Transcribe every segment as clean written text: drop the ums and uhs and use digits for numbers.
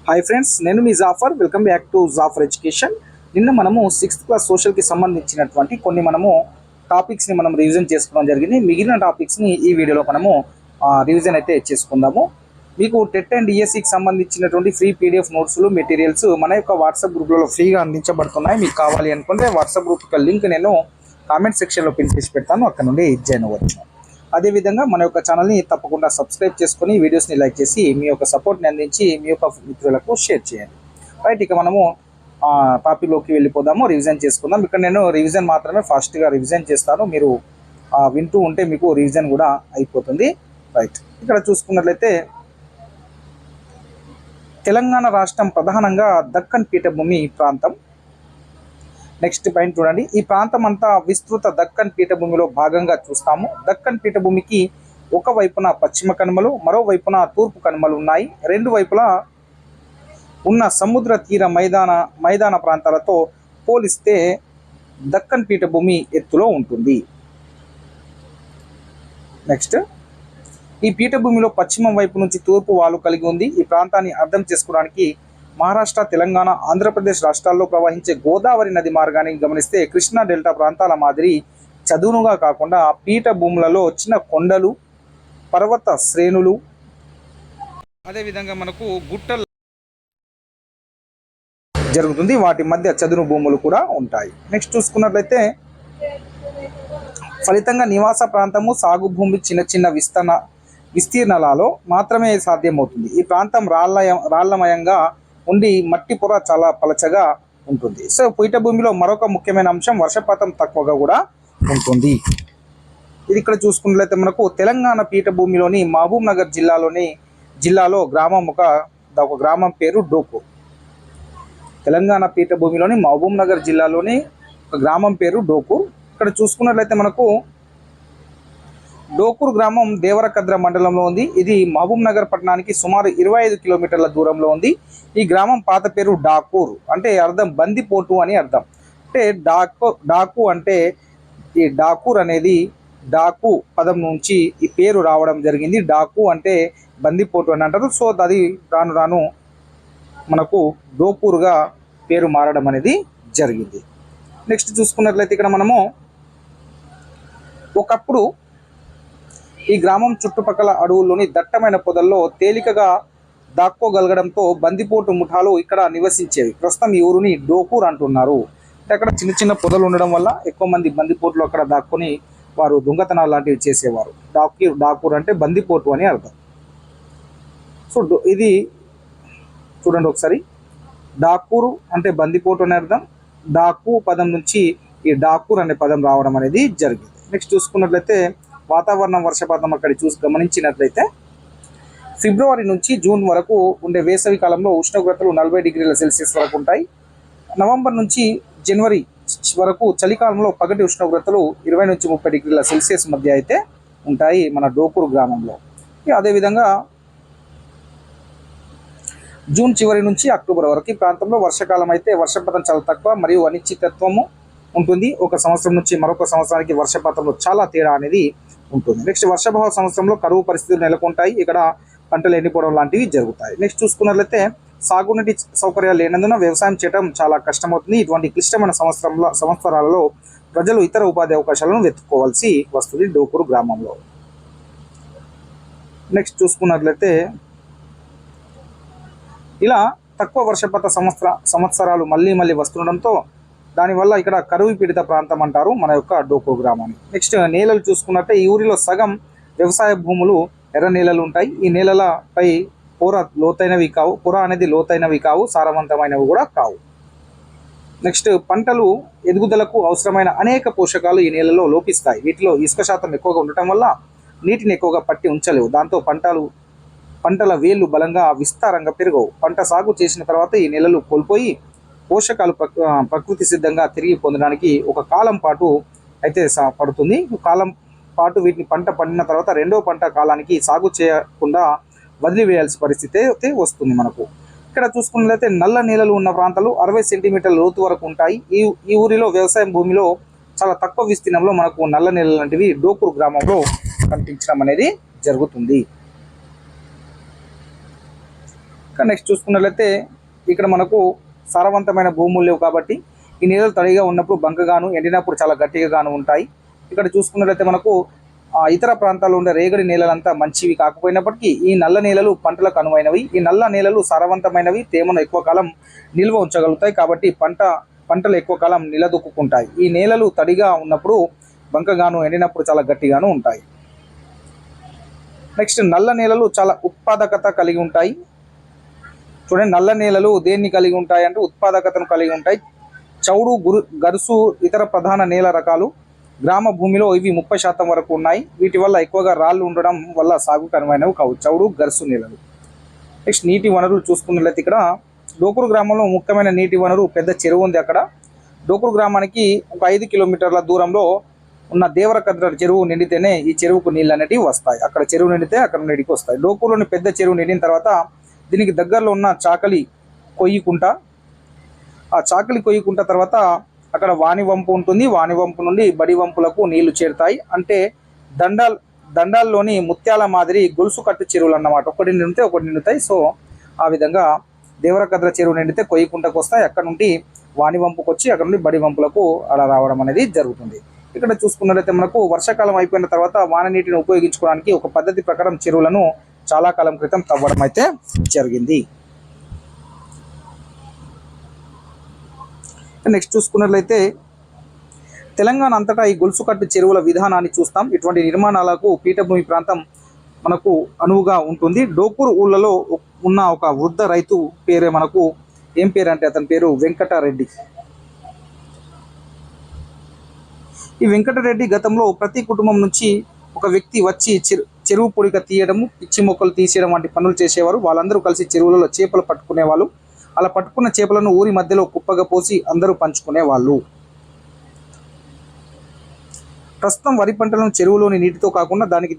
Hi friends, నేను మీ Jafar. Welcome back to Jafar education. నిన్న మనము 6th క్లాస్ సోషల్కి సంబంధించినటువంటి కొన్ని టాపిక్స్ని రివిజన్ చేసుకోవడం జరిగింది. మిగిలిన టాపిక్స్ని ఈ వీడియోలో రివిజన్ అయితే చేసుకుందాము. మీకు టెట్ అండ్ డిఎస్సికి సంబంధించినటువంటి ఫ్రీ పీడిఎఫ్ నోట్స్లు మెటీరియల్స్ మన యొక్క వాట్సాప్ గ్రూప్లలో ఫ్రీగా అందించబడుతున్నాయి. మీకు కావాలి అనుకుంటే వాట్సాప్ గ్రూప్ యొక్క లింక్ నేను కామెంట్ సెక్షన్లో పిన్ చేసి పెడతాను, అక్కడ నుండి జాయిన్ అవ్వచ్చు. అదేవిధంగా మన యొక్క ఛానల్ని తప్పకుండా సబ్స్క్రైబ్ చేసుకొని వీడియోస్ని లైక్ చేసి మీ యొక్క సపోర్ట్ని అందించి మీ యొక్క మిత్రులకు షేర్ చేయండి. రైట్, ఇక మనము టాపిక్లోకి వెళ్ళిపోదాము, రివిజన్ చేసుకుందాం. ఇక్కడ నేను రివిజన్ మాత్రమే ఫాస్ట్గా రివిజన్ చేస్తాను, మీరు వింటూ ఉంటే మీకు రివిజన్ కూడా అయిపోతుంది. రైట్, ఇక్కడ చూసుకున్నట్లయితే తెలంగాణ రాష్ట్రం ప్రధానంగా దక్కన్ పీఠభూమి ప్రాంతం. నెక్స్ట్ పాయింట్ చూడండి, ఈ ప్రాంతం అంతా విస్తృత దక్కన్ పీఠభూమిలో భాగంగా చూస్తాము. దక్కన్ పీఠభూమికి ఒకవైపున పశ్చిమ కనుమలు, మరోవైపున తూర్పు కనుమలు ఉన్నాయి. రెండు వైపులా ఉన్న సముద్ర తీర మైదాన ప్రాంతాలతో పోలిస్తే దక్కన్ పీఠభూమి ఎత్తులో ఉంటుంది. నెక్స్ట్, ఈ పీఠభూమిలో పశ్చిమం వైపు నుంచి తూర్పు వాలు కలిగి ఉంది. ఈ ప్రాంతాన్ని అర్థం చేసుకోవడానికి మహారాష్ట్ర, తెలంగాణ, ఆంధ్రప్రదేశ్ రాష్ట్రాల్లో ప్రవహించే గోదావరి నది మార్గాన్ని గమనిస్తే కృష్ణా డెల్టా ప్రాంతాల మాదిరి చదునుగా కాకుండా పీఠభూములలో చిన్న కొండలు, పర్వత శ్రేణులు, అదేవిధంగా మనకు గుట్టలు జరుగుతుంది. వాటి మధ్య చదును భూములు కూడా ఉంటాయి. నెక్స్ట్ చూసుకున్నట్లయితే ఫలితంగా నివాస ప్రాంతము, సాగు భూమి చిన్న చిన్న విస్తీర్ణాలలో మాత్రమే సాధ్యమవుతుంది. ఈ ప్రాంతం రాళ్లమయంగా ఉండి మట్టి పొర చాలా పలచగా ఉంటుంది. సో పీఠభూమిలో మరొక ముఖ్యమైన అంశం వర్షపాతం తక్కువగా కూడా ఉంటుంది. ఇది ఇక్కడ చూసుకున్నట్లయితే మనకు తెలంగాణ పీఠభూమిలోని మహబూబ్ నగర్ జిల్లాలో ఒక గ్రామం పేరు డోకూర్. తెలంగాణ పీఠభూమిలోని మహబూబ్ నగర్ జిల్లాలోని ఒక గ్రామం పేరు డోకూర్. ఇక్కడ చూసుకున్నట్లయితే మనకు డోకూర్ గ్రామం దేవరకద్ర మండలంలో ఉంది. ఇది మహబూబ్ నగర్ పట్టణానికి సుమారు 25 కిలోమీటర్ల దూరంలో ఉంది. ఈ గ్రామం పాత పేరు డాకూర్, అంటే అర్థం బందిపోటు అని అర్థం. అంటే డాకు అంటే ఈ డాకూర్ అనేది డాకు పదం నుంచి ఈ పేరు రావడం జరిగింది. డాకు అంటే బందిపోటు అని అంటారు. సో అది రాను రాను మనకు డోకూర్గా పేరు మారడం అనేది జరిగింది. నెక్స్ట్ చూసుకున్నట్లయితే ఇక్కడ మనము ఒకప్పుడు ఈ గ్రామం చుట్టుపక్కల అడవుల్లోని దట్టమైన పొదల్లో తేలికగా దాక్కోగలగడంతో బందిపోటు ముఠాలు ఇక్కడ నివసించేవి. ప్రస్తుతం ఈ ఊరుని డోకూర్ అంటున్నారు. అక్కడ చిన్న చిన్న పొదలు ఉండడం వల్ల ఎక్కువ మంది బందిపోట్లు అక్కడ దాక్కొని వారు దొంగతనాలు లాంటివి చేసేవారు. డాకూర్ అంటే బందిపోటు అని అర్థం. సో ఇది చూడండి ఒకసారి, డాకూరు అంటే బందిపోటు అని అర్థం. డాకు పదం నుంచి ఈ డాకూర్ అనే పదం రావడం అనేది జరిగింది. నెక్స్ట్ చూసుకున్నట్లయితే వాతావరణం, వర్షపాతం అక్కడ గమనించినట్లయితే ఫిబ్రవరి నుంచి జూన్ వరకు ఉండే వేసవి కాలంలో ఉష్ణోగ్రతలు 40 డిగ్రీల సెల్సియస్ వరకు ఉంటాయి. నవంబర్ నుంచి జనవరి వరకు చలికాలంలో పగటి ఉష్ణోగ్రతలు 20 నుంచి 30 డిగ్రీల సెల్సియస్ మధ్య అయితే ఉంటాయి మన డోకూర్ గ్రామంలో. అదేవిధంగా జూన్ చివరి నుంచి అక్టోబర్ వరకు ఈ ప్రాంతంలో వర్షాకాలం అయితే వర్షపాతం చాలా తక్కువ మరియు అనిశ్చితత్వము ఉంటుంది. ఒక సంవత్సరం నుంచి మరొక సంవత్సరానికి వర్షపాతంలో చాలా తేడా అనేది ఉంటుంది. నెక్స్ట్, వర్షాభావ సంవత్సరంలో కరువు పరిస్థితులు నెలకొంటాయి. ఇక్కడ పంటలు ఎండిపోవడం లాంటివి జరుగుతాయి. నెక్స్ట్ చూసుకున్నట్లయితే సాగునీటి సౌకర్యాలు లేనందున వ్యవసాయం చేయడం చాలా కష్టమవుతుంది. ఇటువంటి క్లిష్టమైన సంవత్సరాలలో ప్రజలు ఇతర ఉపాధి అవకాశాలను వెతుక్కోవాల్సి వస్తుంది డోకూర్ గ్రామంలో. నెక్స్ట్ చూసుకున్నట్లయితే ఇలా తక్కువ వర్షపాత సంవత్సరాలు మళ్ళీ వస్తుండడంతో దానివల్ల ఇక్కడ కరువు పీడిత ప్రాంతం అంటారు మన యొక్క డోకూర్ గ్రామాన్ని. నెక్స్ట్, నేలలు చూసుకున్నట్టే ఈ ఊరిలో సగం వ్యవసాయ భూములు ఎర్ర నేలలు ఉంటాయి. ఈ నేలలపై పొర అనేది లోతైనవి కావు, సారవంతమైనవి కూడా కావు. నెక్స్ట్, పంటలు ఎదుగుదలకు అవసరమైన అనేక పోషకాలు ఈ నేలలో లోపిస్తాయి. వీటిలో ఇసుక శాతం ఎక్కువగా ఉండటం వల్ల నీటిని ఎక్కువగా పట్టి ఉంచలేవు. దాంతో పంటల వేళ్ళు బలంగా విస్తారంగా పెరగవు. పంట సాగు చేసిన తర్వాత ఈ నేలలు కోల్పోయి పోషకాలు ప్రకృతి సిద్ధంగా తిరిగి పొందడానికి ఒక కాలం పాటు అయితే పడుతుంది. కాలం పాటు వీటిని పంట పండిన తర్వాత రెండో పంట కాలానికి సాగు చేయకుండా వదిలివేయాల్సిన పరిస్థితి అయితే వస్తుంది మనకు. ఇక్కడ చూసుకున్నట్లయితే నల్ల నేలలు ఉన్న ప్రాంతాలు 60 సెంటీమీటర్ల లోతు వరకు ఉంటాయి. ఈ ఊరిలో వ్యవసాయం భూమిలో చాలా తక్కువ విస్తీర్ణంలో మనకు నల్ల నేలలు లాంటివి డోకూర్ గ్రామంలో కనిపించడం అనేది జరుగుతుంది. నెక్స్ట్ చూసుకున్నట్లయితే ఇక్కడ మనకు సారవంతమైన భూములు లేవు కాబట్టి ఈ నేలలు తడిగా ఉన్నప్పుడు బంకగాను, ఎండినప్పుడు చాలా గట్టిగాను ఉంటాయి. ఇక్కడ చూసుకున్నట్లయితే మనకు ఇతర ప్రాంతాల్లో ఉండే రేగడి నేలలంతా మంచివి కాకపోయినప్పటికీ ఈ నల్ల నేలలు పంటలకు అనువైనవి. ఈ నల్ల నేలలు సారవంతమైనవి, తేమను ఎక్కువ కాలం నిల్వ ఉంచగలుగుతాయి కాబట్టి పంటలు ఎక్కువ కాలం నిలదొక్కుంటాయి. ఈ నేలలు తడిగా ఉన్నప్పుడు బంకగాను, ఎండినప్పుడు చాలా గట్టిగాను ఉంటాయి. నెక్స్ట్ నల్ల నేలలు చాలా ఉత్పాదకత కలిగి ఉంటాయి. చూడండి, నల్ల నేలలు దేన్ని కలిగి ఉంటాయి అంటే ఉత్పాదకతను కలిగి ఉంటాయి. చౌడు, గరుసు ఇతర ప్రధాన నేల రకాలు. గ్రామ భూమిలో ఇవి 30% వరకు ఉన్నాయి. వీటి వల్ల ఎక్కువగా రాళ్ళు ఉండడం వల్ల సాగుకు అనువైనవి కావు చౌడు, గరుసు నేలలు. నెక్స్ట్ నీటి వనరులు చూసుకున్నట్లయితే ఇక్కడ డోకూరు గ్రామంలో ముఖ్యమైన నీటి వనరు పెద్ద చెరువు ఉంది. అక్కడ డోకూరు గ్రామానికి ఒక 5 కిలోమీటర్ల దూరంలో ఉన్న దేవరకద్ర చెరువు నిండితేనే ఈ చెరువుకు నీళ్ళు అనేటివి వస్తాయి. అక్కడ చెరువు నిండితే అక్కడ నీటికి వస్తాయి. డోకూరులోని పెద్ద చెరువు నిండిన తర్వాత దీనికి దగ్గరలో ఉన్న చాకలి కొయ్యికుంట, ఆ చాకలి కొయ్యికుంట తర్వాత అక్కడ వాణివంపు ఉంటుంది. వాణివంపు నుండి బడి వంపులకు నీళ్లు చేరుతాయి. అంటే దండాల్లోని ముత్యాల మాదిరి గొలుసు కట్టు చెరువులు అన్నమాట. ఒకటి నిండితే ఒకటి నిండుతాయి. సో ఆ విధంగా దేవరకద్ర చెరువు నిండితే కొయ్యికుంటకు వస్తాయి. అక్కడ నుండి వాణివంపుకు వచ్చి అక్కడ నుండి బడి వంపులకు అలా రావడం అనేది జరుగుతుంది. ఇక్కడ చూసుకున్నట్లయితే మనకు వర్షాకాలం అయిపోయిన తర్వాత వాన నీటిని ఉపయోగించుకోవడానికి ఒక పద్ధతి ప్రకారం చెరువులను చాలా కాలం క్రితం తవ్వడం అయితే జరిగింది. నెక్స్ట్ చూసుకున్నట్లయితే తెలంగాణ అంతటా ఈ గొలుసుకట్టు చెరువుల విధానాన్ని చూస్తాం. ఇటువంటి నిర్మాణాలకు పీఠభూమి ప్రాంతం మనకు అనువుగా ఉంటుంది. డోకూరు ఊళ్ళలో ఉన్న ఒక వృద్ధ రైతు పేరే మనకు ఏం పేరు అంటే అతని పేరు వెంకటరెడ్డి. ఈ వెంకటరెడ్డి గతంలో ప్రతి కుటుంబం నుంచి ఒక వ్యక్తి వచ్చి చెరువు పొడిక తీయడము, పిచ్చి మొక్కలు తీసేయడం వంటి పనులు చేసేవారు. వాళ్ళందరూ కలిసి చెరువులలో చేపలు పట్టుకునేవాళ్ళు. అలా పట్టుకున్న చేపలను ఊరి మధ్యలో కుప్పగా పోసి అందరూ పంచుకునేవాళ్ళు. ప్రస్తుతం వరి పంటలను చెరువులోని నీటితో కాకుండా దానికి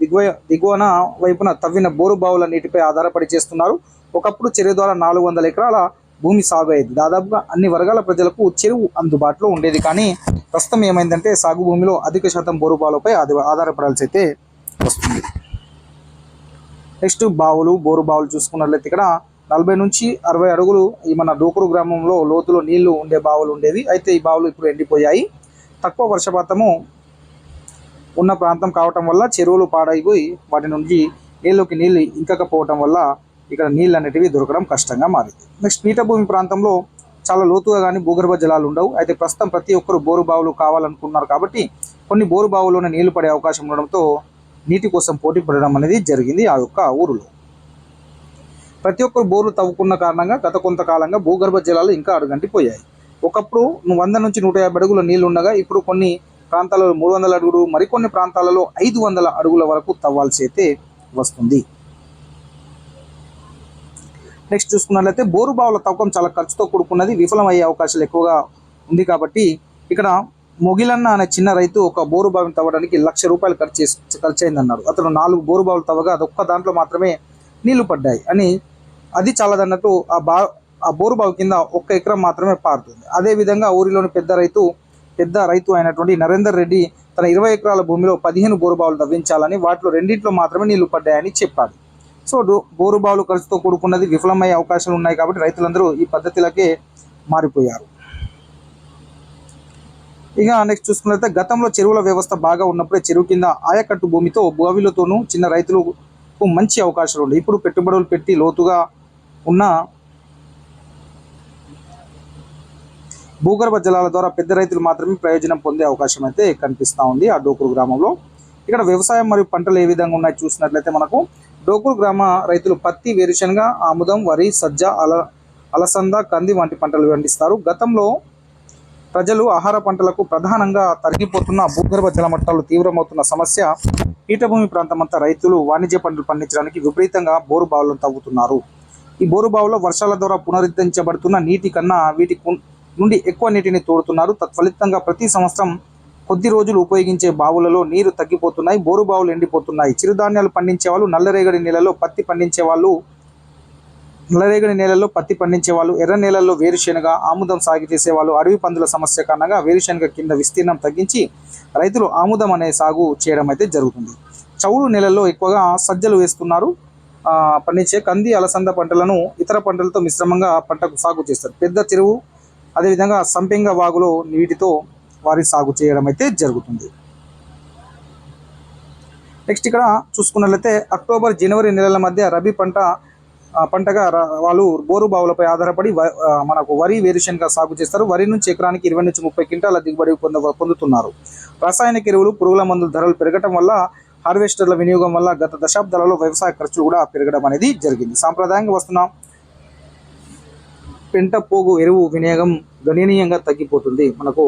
దిగువన వైపున తవ్విన బోరు బావుల నీటిపై ఆధారపడి చేస్తున్నారు. ఒకప్పుడు చెరువు ద్వారా 400 ఎకరాల భూమి సాగు అయ్యేది. దాదాపుగా అన్ని వర్గాల ప్రజలకు చెరువు అందుబాటులో ఉండేది. కానీ ప్రస్తుతం ఏమైందంటే సాగు భూమిలో అధిక శాతం బోరు బావులపై ఆధారపడాల్సి అయితే వస్తుంది. నెక్స్ట్ బోరు బావులు చూసుకున్నట్లయితే ఇక్కడ 40 నుంచి 60 అడుగులు ఈ మన డోకూరు గ్రామంలో లోతులో నీళ్లు ఉండే బావులు ఉండేవి. అయితే ఈ బావులు ఇప్పుడు ఎండిపోయాయి. తక్కువ వర్షపాతము ఉన్న ప్రాంతం కావటం వల్ల చెరువులు పాడైపోయి వాటి నుంచి నీళ్ళు ఇంకకపోవటం వల్ల ఇక్కడ నీళ్ళు అనేటివి దొరకడం కష్టంగా మారింది. నెక్స్ట్ పీఠభూమి ప్రాంతంలో చాలా లోతుగా కానీ భూగర్భ జలాలు ఉండవు. అయితే ప్రస్తుతం ప్రతి ఒక్కరు బోరు బావులు కావాలనుకున్నారు కాబట్టి కొన్ని బోరు బావుల్లోనే నీళ్లు పడే అవకాశం ఉండడంతో నీటి కోసం పోటీ పడడం అనేది జరిగింది ఆ యొక్క ఊరిలో. ప్రతి ఒక్కరు బోర్లు తవ్వుకున్న కారణంగా గత కొంతకాలంగా భూగర్భ జలాలు ఇంకా అడుగంటిపోయాయి. ఒకప్పుడు 100 నుంచి 150 అడుగుల నీళ్లు ఉండగా ఇప్పుడు కొన్ని ప్రాంతాలలో 300 అడుగులు, మరికొన్ని ప్రాంతాలలో 500 అడుగుల వరకు తవ్వాల్సి అయితే వస్తుంది. నెక్స్ట్ చూసుకున్నట్లయితే బోరు బావుల తవ్వకం చాలా ఖర్చుతో కూడుకున్నది, విఫలమయ్యే అవకాశాలు ఎక్కువగా ఉంది. కాబట్టి ఇక్కడ మొగిలన్న అనే చిన్న రైతు ఒక బోరు బావిని తవ్వడానికి ₹1,00,000 ఖర్చు అయిందన్నాడు. అతను 4 బోరు బావులు తవ్వగా అదొక్క దాంట్లో మాత్రమే నీళ్లు పడ్డాయి అని, అది చాలదన్నట్టు ఆ బోరు బావి కింద 1 ఎకరం మాత్రమే పారుతుంది. అదేవిధంగా ఊరిలోని పెద్ద రైతు అయినటువంటి నరేందర్ రెడ్డి తన 20 ఎకరాల భూమిలో 15 బోరు బావులు తవ్వించాలని, వాటిలో 2 మాత్రమే నీళ్లు పడ్డాయని చెప్పాడు. సో బోరు బావులు ఖర్చుతో కూడుకున్నది, విఫలమయ్యే అవకాశాలు ఉన్నాయి కాబట్టి రైతులందరూ ఈ పద్ధతిలకే మారిపోయారు. ఇక నెక్స్ట్ చూసుకున్నట్లయితే గతంలో చెరువుల వ్యవస్థ బాగా ఉన్నప్పుడే చెరువు కింద ఆయకట్టు భూమితో బావిలతోనూ చిన్న రైతులకు మంచి అవకాశాలు ఉన్నాయి. ఇప్పుడు పెట్టుబడులు పెట్టి లోతుగా ఉన్న భూగర్భ జలాల ద్వారా పెద్ద రైతులు మాత్రమే ప్రయోజనం పొందే అవకాశం అయితే కనిపిస్తూ ఉంది ఆ డోకూరు గ్రామంలో. ఇక్కడ వ్యవసాయం మరియు పంటలు ఏ విధంగా ఉన్నాయి చూసినట్లయితే మనకు డోకూరు గ్రామ రైతులు పత్తి, వేరుశనగ, ఆముదం, వరి, సజ్జ, అలసంద, కంది వంటి పంటలు పండిస్తారు. గతంలో ప్రజలు ఆహార పంటలకు ప్రధానంగా తరిగిపోతున్న భూగర్భ జల మట్టాలు తీవ్రమవుతున్న సమస్య పీఠభూమి ప్రాంతమంతా రైతులు వాణిజ్య పంటలు పండించడానికి విపరీతంగా బోరు బావులను తవ్వుతున్నారు. ఈ బోరు బావులో వర్షాల ద్వారా పునరుద్ధరించబడుతున్న నీటి కన్నా వీటి నుండి ఎక్కువ నీటిని తోడుతున్నారు. తత్ఫలితంగా ప్రతి సంవత్సరం కొద్ది రోజులు ఉపయోగించే బావులలో నీరు తగ్గిపోతున్నాయి, బోరు బావులు ఎండిపోతున్నాయి. చిరుధాన్యాలు పండించే వాళ్ళు, నల్లరేగడి నేలలో పత్తి పండించే వాళ్ళు, ఎర్ర నేలల్లో వేరుశెనగ, ఆముదం సాగు చేసేవాళ్ళు, అడవి పందుల సమస్య కారణంగా వేరుశెనగ కింద విస్తీర్ణం తగ్గించి రైతులు ఆముదం అనే సాగు చేయడం అయితే జరుగుతుంది. చౌడు నేలల్లో ఎక్కువగా సజ్జలు వేస్తున్నారు. పండించే కంది అలసంద పంటలను ఇతర పంటలతో మిశ్రమంగా పంటకు సాగు చేస్తారు. పెద్ద చెరువు అదేవిధంగా సంపెంగ వాగులో నీటితో వారి సాగు చేయడం అయితే జరుగుతుంది. నెక్స్ట్ ఇక్కడ చూసుకున్నట్లయితే అక్టోబర్ జనవరి నెలల మధ్య రబీ పంటగా వాళ్ళు బోరు బావులపై ఆధారపడి మనకు వరి వేరుశనగ సాగు చేస్తారు. వరి నుంచి ఎకరానికి 20 నుంచి 30 క్వింటాల దిగుబడి పొందుతున్నారు. రాసాయనిక ఎరువులు పురుగుల మందుల ధరలు పెరగడం వల్ల హార్వెస్టర్ల వినియోగం వల్ల గత దశాబ్దాలలో వ్యవసాయ ఖర్చులు కూడా పెరగడం అనేది జరిగింది. సాంప్రదాయంగా వస్తున్న పెంట పోగు ఎరువు వినియోగం గణనీయంగా తగ్గిపోతుంది. మనకు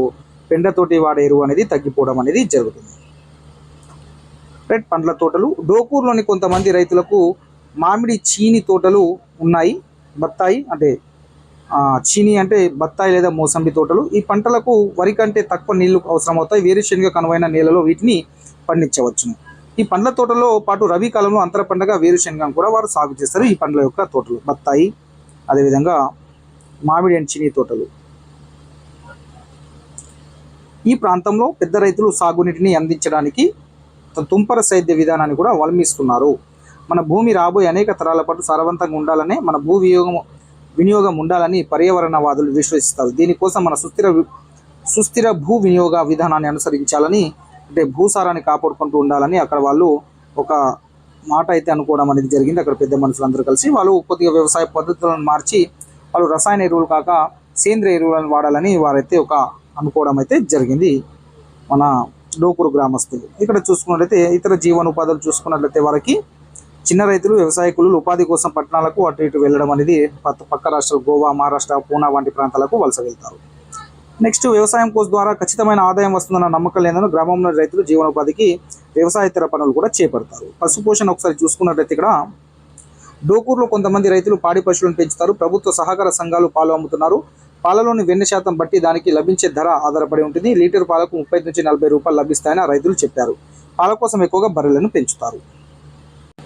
పెండతోటి వాడే ఎరువు అనేది తగ్గిపోవడం అనేది జరుగుతుంది. రైట్, పండ్ల తోటలు. డోకూరులోని కొంతమంది రైతులకు మామిడి చీని తోటలు ఉన్నాయి. బత్తాయి అంటే చీని అంటే బత్తాయి లేదా మోసంబి తోటలు. ఈ పంటలకు వరి కంటే తక్కువ నీళ్లు అవసరమవుతాయి. వేరుశనగ కనువైన నేలలో వీటిని పండించవచ్చును. ఈ పండ్ల తోటలో పాటు రబీ కాలంలో అంతర పంటగా వేరుశనగ కూడా వారు సాగు చేస్తారు. ఈ పండ్ల యొక్క తోటలు బత్తాయి, అదేవిధంగా మామిడి అండ్ చీని తోటలు. ఈ ప్రాంతంలో పెద్ద రైతులు సాగునీటిని అందించడానికి తుంపర సేద్య విధానాన్ని కూడా అవలంబిస్తున్నారు. మన భూమి రాబోయే అనేక తరాల పాటు సారవంతంగా ఉండాలనే మన వినియోగం ఉండాలని పర్యావరణవాదులు విశ్వసిస్తారు. దీనికోసం మన సుస్థిర భూ వినియోగ విధానాన్ని అనుసరించాలని, అంటే భూసారాన్ని కాపాడుకుంటూ ఉండాలని అక్కడ వాళ్ళు ఒక మాట అయితే అనుకోవడం అనేది జరిగింది. అక్కడ పెద్ద మనుషులందరూ కలిసి వాళ్ళు కొద్దిగా వ్యవసాయ పద్ధతులను మార్చి వాళ్ళు రసాయన ఎరువులు కాక సేంద్రియ ఎరువులను వాడాలని వారైతే ఒక అనుకోవడం అయితే జరిగింది మన డోకూరు గ్రామస్తులు. ఇక్కడ చూసుకున్నట్లయితే ఇతర జీవనోపాధులు చూసుకున్నట్లయితే వారికి చిన్న రైతులు, వ్యవసాయ కూలీలు ఉపాధి కోసం పట్టణాలకు అటు ఇటు వెళ్ళడం అనేది పక్క రాష్ట్రాలు గోవా, మహారాష్ట్ర, పూనా వంటి ప్రాంతాలకు వలస వెళ్తారు. నెక్స్ట్, వ్యవసాయం కోసం ద్వారా ఖచ్చితమైన ఆదాయం వస్తుందన్న నమ్మకం లేదని గ్రామంలో రైతులు జీవనోపాధికి వ్యవసాయేతర పనులు కూడా చేపడతారు. పశుపోషణ ఒకసారి చూసుకున్నట్లయితే ఇక్కడ డోకూరులో కొంతమంది రైతులు పాడి పశువులను పెంచుతారు. ప్రభుత్వ సహకార సంఘాలు పాలు అమ్ముతున్నారు. పాలలోని వెన్న శాతం బట్టి దానికి లభించే ధర ఆధారపడి ఉంటుంది. లీటర్ పాలకు 30 నుంచి 40 రూపాయలు లభిస్తాయని రైతులు చెప్పారు. పాల కోసం ఎక్కువగా బర్రెలను పెంచుతారు.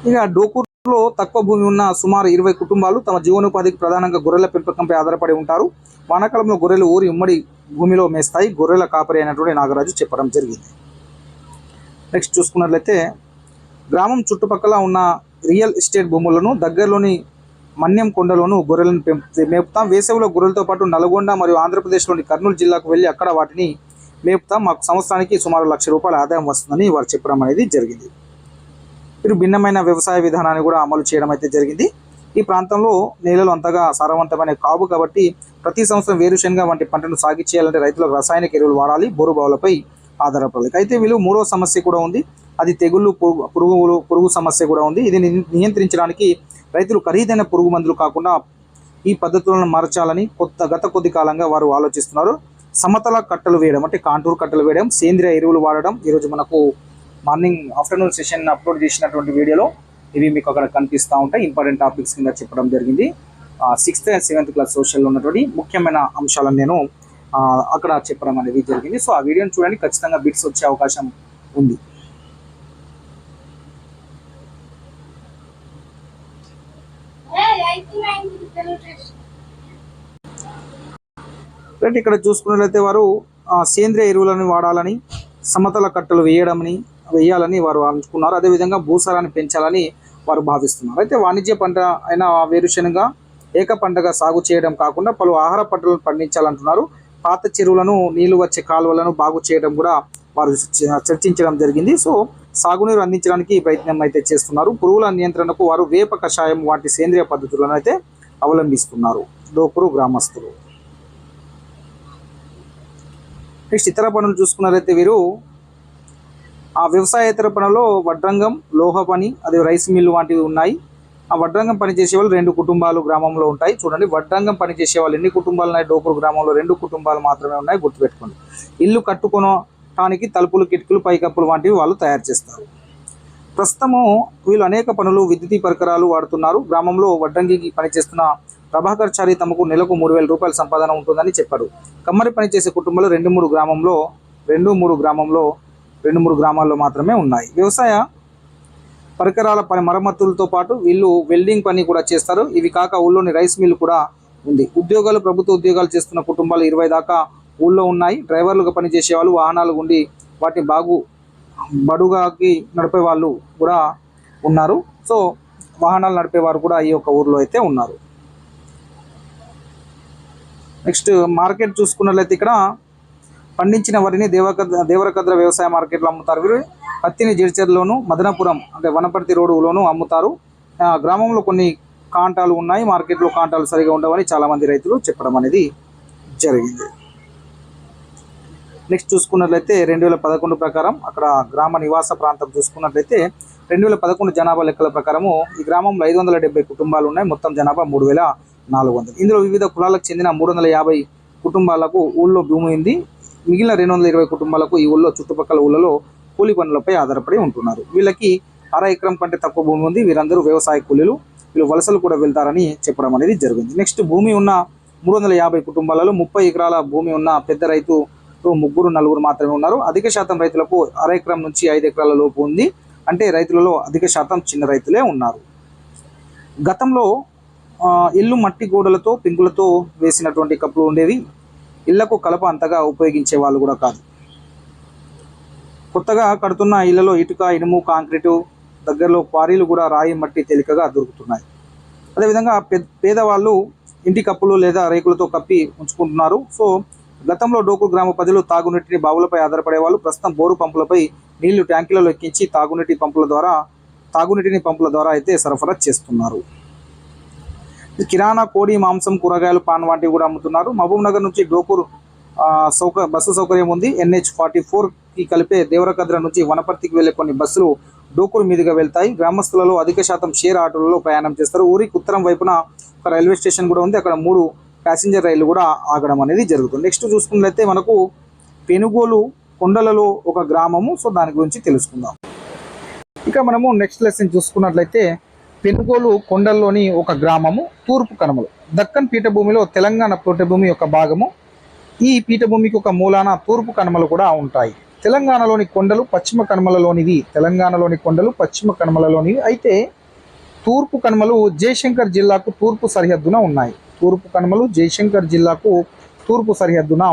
ఇక డోకూరులో తక్కువ భూమి ఉన్న సుమారు 20 కుటుంబాలు తమ జీవనోపాధికి ప్రధానంగా గొర్రెల పెంపకంపై ఆధారపడి ఉంటారు. వానాకాలంలో గొర్రెలు ఊరి ఉమ్మడి భూమిలో మేస్తాయి. గొర్రెల కాపరి అయినటువంటి నాగరాజు చెప్పడం జరిగింది. నెక్స్ట్ చూసుకున్నట్లయితే గ్రామం చుట్టుపక్కల ఉన్న రియల్ ఎస్టేట్ భూములను దగ్గరలోని మన్యం కొండలోను గొర్రెలను మేపుతాం. వేసవిలో గొర్రెలతో పాటు నల్గొండ మరియు ఆంధ్రప్రదేశ్లోని కర్నూలు జిల్లాకు వెళ్ళి అక్కడ వాటిని మేపుతాం. మాకు సంవత్సరానికి సుమారు ₹1,00,000 ఆదాయం వస్తుందని వారు చెప్పడం అనేది జరిగింది. వీరు భిన్నమైన వ్యవసాయ విధానాన్ని కూడా అమలు చేయడం అయితే జరిగింది. ఈ ప్రాంతంలో నేలలు అంతగా సారవంతమైన కావు కాబట్టి ప్రతి సంవత్సరం వేరుశనగ వంటి పంటను సాగు చేయాలంటే రైతులకు రసాయనిక ఎరువులు వాడాలి, బోరు బావులపై ఆధారపడాలి. అయితే వీళ్ళు మూడో సమస్య కూడా ఉంది, అది తెగుళ్ళు, పురుగు సమస్య కూడా ఉంది. ఇది నియంత్రించడానికి రైతులు ఖరీదైన పురుగు మందులు కాకుండా ఈ పద్ధతులను మార్చాలని గత కొద్ది కాలంగా వారు ఆలోచిస్తున్నారు. సమతల కట్టలు వేయడం అంటే కాంటూర్ కట్టలు వేయడం, సేంద్రియ ఎరువులు వాడడం. ఈరోజు మనకు ఆఫ్టర్నూన్ సెషన్ అప్లోడ్ చేసినటువంటి వీడియోలో ఇవి మీకు అక్కడ కనిపిస్తూ ఉంటాయి. ఇంపార్టెంట్ టాపిక్స్ కింద చెప్పడం జరిగింది. 6th and 7th క్లాస్ సోషల్లో ఉన్నటువంటి ముఖ్యమైన అంశాలను నేను అక్కడ చెప్పడం అనేది జరిగింది. సో ఆ వీడియోని చూడండి, ఖచ్చితంగా బిట్స్ వచ్చే అవకాశం ఉంది. రైట్, ఇక్కడ చూసుకున్నట్లయితే వారు సేంద్రియ ఎరువులను వాడాలని, సమతల కట్టలు వేయాలని వారు అనుకున్నారు. అదేవిధంగా భూసారాన్ని పెంచాలని వారు భావిస్తున్నారు. అయితే వాణిజ్య పంట అయిన వేరుశనగ ఏక పంటగా సాగు చేయడం కాకుండా పలు ఆహార పంటలను పండించాలంటున్నారు. పాత చెరువులను, నీళ్లు వచ్చే కాలువలను బాగు చేయడం కూడా వారు చర్చించడం జరిగింది. సో సాగునీరు అందించడానికి ప్రయత్నం అయితే చేస్తున్నారు. పురుగుల నియంత్రణకు వారు వేప కషాయం వంటి సేంద్రియ పద్ధతులను అయితే అవలంబిస్తున్నారు డోకూరు గ్రామస్తులు. నెక్స్ట్ ఇతర పనులు చూసుకున్నట్లయితే వీరు వ్యవసాయేతర పనుల్లో వడ్రంగం, లోహ పని, అదే రైస్ మిల్లు వంటివి ఉన్నాయి. ఆ వడ్రంగం పనిచేసే వాళ్ళు 2 కుటుంబాలు గ్రామంలో ఉంటాయి. చూడండి, వడ్రంగం పనిచేసే వాళ్ళు ఎన్ని కుటుంబాలు ఉన్నాయి? డోకూరు గ్రామంలో 2 కుటుంబాలు మాత్రమే ఉన్నాయి, గుర్తుపెట్టుకోండి. ఇల్లు కట్టుకోవటానికి తలుపులు, కిటికీలు, పైకప్పులు వంటివి వాళ్ళు తయారు చేస్తారు. ప్రస్తుతము వీళ్ళు అనేక పనులు, విద్యుతీ పరికరాలు వాడుతున్నారు. గ్రామంలో వడ్రంగికి పనిచేస్తున్న ప్రభాకర్ చారి తమకు నెలకు ₹3,000 సంపాదన ఉంటుందని చెప్పాడు. కమ్మరి పనిచేసే కుటుంబాలు 2-3 గ్రామాల్లో మాత్రమే ఉన్నాయి. వ్యవసాయ పరికరాల పని మరమ్మతులతో పాటు వీళ్ళు వెల్డింగ్ పని కూడా చేస్తారు. ఇవి కాక ఊళ్ళోని రైస్ మిల్లు కూడా ఉంది. ప్రభుత్వ ఉద్యోగాలు చేస్తున్న కుటుంబాలు 20 దాకా ఊళ్ళో ఉన్నాయి. డ్రైవర్లుగా పనిచేసే వాళ్ళు, వాహనాలు ఉండి వాటిని బడుగాకి నడిపే వాళ్ళు కూడా ఉన్నారు. సో వాహనాలు నడిపేవారు కూడా ఈ యొక్క ఊర్లో అయితే ఉన్నారు. నెక్స్ట్ మార్కెట్ చూసుకున్నట్లయితే ఇక్కడ పండించిన వరిని దేవరకద్ర వ్యవసాయ మార్కెట్లో అమ్ముతారు. వీరు పత్తిని జడ్చర్లోను, మదనపురం అంటే వనపర్తి రోడ్డులోను అమ్ముతారు. గ్రామంలో కొన్ని కాంటాలు ఉన్నాయి, మార్కెట్లో కాంటాలు సరిగా ఉండవని చాలామంది రైతులు చెప్పడం అనేది జరిగింది. నెక్స్ట్ చూసుకున్నట్లయితే 2011 ప్రకారం అక్కడ గ్రామ నివాస ప్రాంతం చూసుకున్నట్లయితే 2011 జనాభా లెక్కల ప్రకారము ఈ గ్రామంలో 570 కుటుంబాలు ఉన్నాయి. మొత్తం జనాభా 3400. ఇందులో వివిధ కులాలకు చెందిన 350 కుటుంబాలకు ఊళ్ళో భూమి ఉంది. మిగిలిన 220 కుటుంబాలకు ఈ ఊళ్ళో చుట్టుపక్కల ఊళ్ళలో కూలి పనులపై ఆధారపడి ఉంటున్నారు. వీళ్ళకి 1/2 ఎకరం కంటే తక్కువ భూమి ఉంది. వీరందరూ వ్యవసాయ కూలీలు. వీళ్ళు వలసలు కూడా వెళ్తారని చెప్పడం అనేది జరిగింది. నెక్స్ట్ భూమి ఉన్న 350 కుటుంబాలలో 30 ఎకరాల భూమి ఉన్న పెద్ద రైతు 3-4 మాత్రమే ఉన్నారు. అధిక శాతం రైతులకు 1/2 ఎకరం నుంచి 5 ఎకరాల లోపు ఉంది. అంటే రైతులలో అధిక శాతం చిన్న రైతులే ఉన్నారు. గతంలో ఇల్లు మట్టి గోడలతో పెంకులతో వేసినటువంటి కప్పులు ఉండేవి. ఇళ్లకు కలప అంతగా ఉపయోగించే వాళ్ళు కూడా కాదు. కొత్తగా కడుతున్న ఇళ్లలో ఇటుక, ఇనుము, కాంక్రీటు, దగ్గరలో క్వారీలు కూడా రాయి, మట్టి తేలికగా దొరుకుతున్నాయి. అదేవిధంగా పేదవాళ్ళు ఇంటి కప్పులు లేదా రేకులతో కప్పి ఉంచుకుంటున్నారు. సో గతంలో డోకు గ్రామ ప్రజలు తాగునీటిని బావులపై ఆధారపడేవాళ్ళు. ప్రస్తుతం బోరు పంపులపై నీళ్లు ట్యాంకులలో ఎక్కించి తాగునీటిని పంపుల ద్వారా అయితే సరఫరా చేస్తున్నారు. కిరాణా, కోడి మాంసం, కూరగాయలు, పాన్ వంటివి కూడా అమ్ముతున్నారు. మహబూబ్ నగర్ నుంచి డోకూర్ బస్సు సౌకర్యం ఉంది. NH44కి కలిపే దేవరకద్ర నుంచి వనపర్తికి వెళ్లే కొన్ని బస్సులు డోకూర్ మీదుగా వెళ్తాయి. గ్రామస్తులలో అధిక శాతం షేర్ ఆటోలలో ప్రయాణం చేస్తారు. ఊరికి ఉత్తరం వైపున ఒక రైల్వే స్టేషన్ కూడా ఉంది. అక్కడ 3 ప్యాసింజర్ రైళ్లు కూడా ఆగడం అనేది జరుగుతుంది. నెక్స్ట్ చూసుకున్నట్లయితే మనకు పెనుగోలు కొండలలో ఒక గ్రామము. సో దాని గురించి తెలుసుకుందాం. ఇక మనము నెక్స్ట్ లెసన్ చూసుకున్నట్లయితే పెనుగోలు కొండల్లోని ఒక గ్రామము, తూర్పు కనుమలు, దక్కన్ పీఠభూమిలో తెలంగాణ పీఠభూమి యొక్క భాగము. ఈ పీఠభూమికి ఒక మూలాన తూర్పు కనుమలు కూడా ఉంటాయి. తెలంగాణలోని కొండలు పశ్చిమ కనుమలలోనివి. అయితే తూర్పు కనుమలు జయశంకర్ జిల్లాకు తూర్పు సరిహద్దున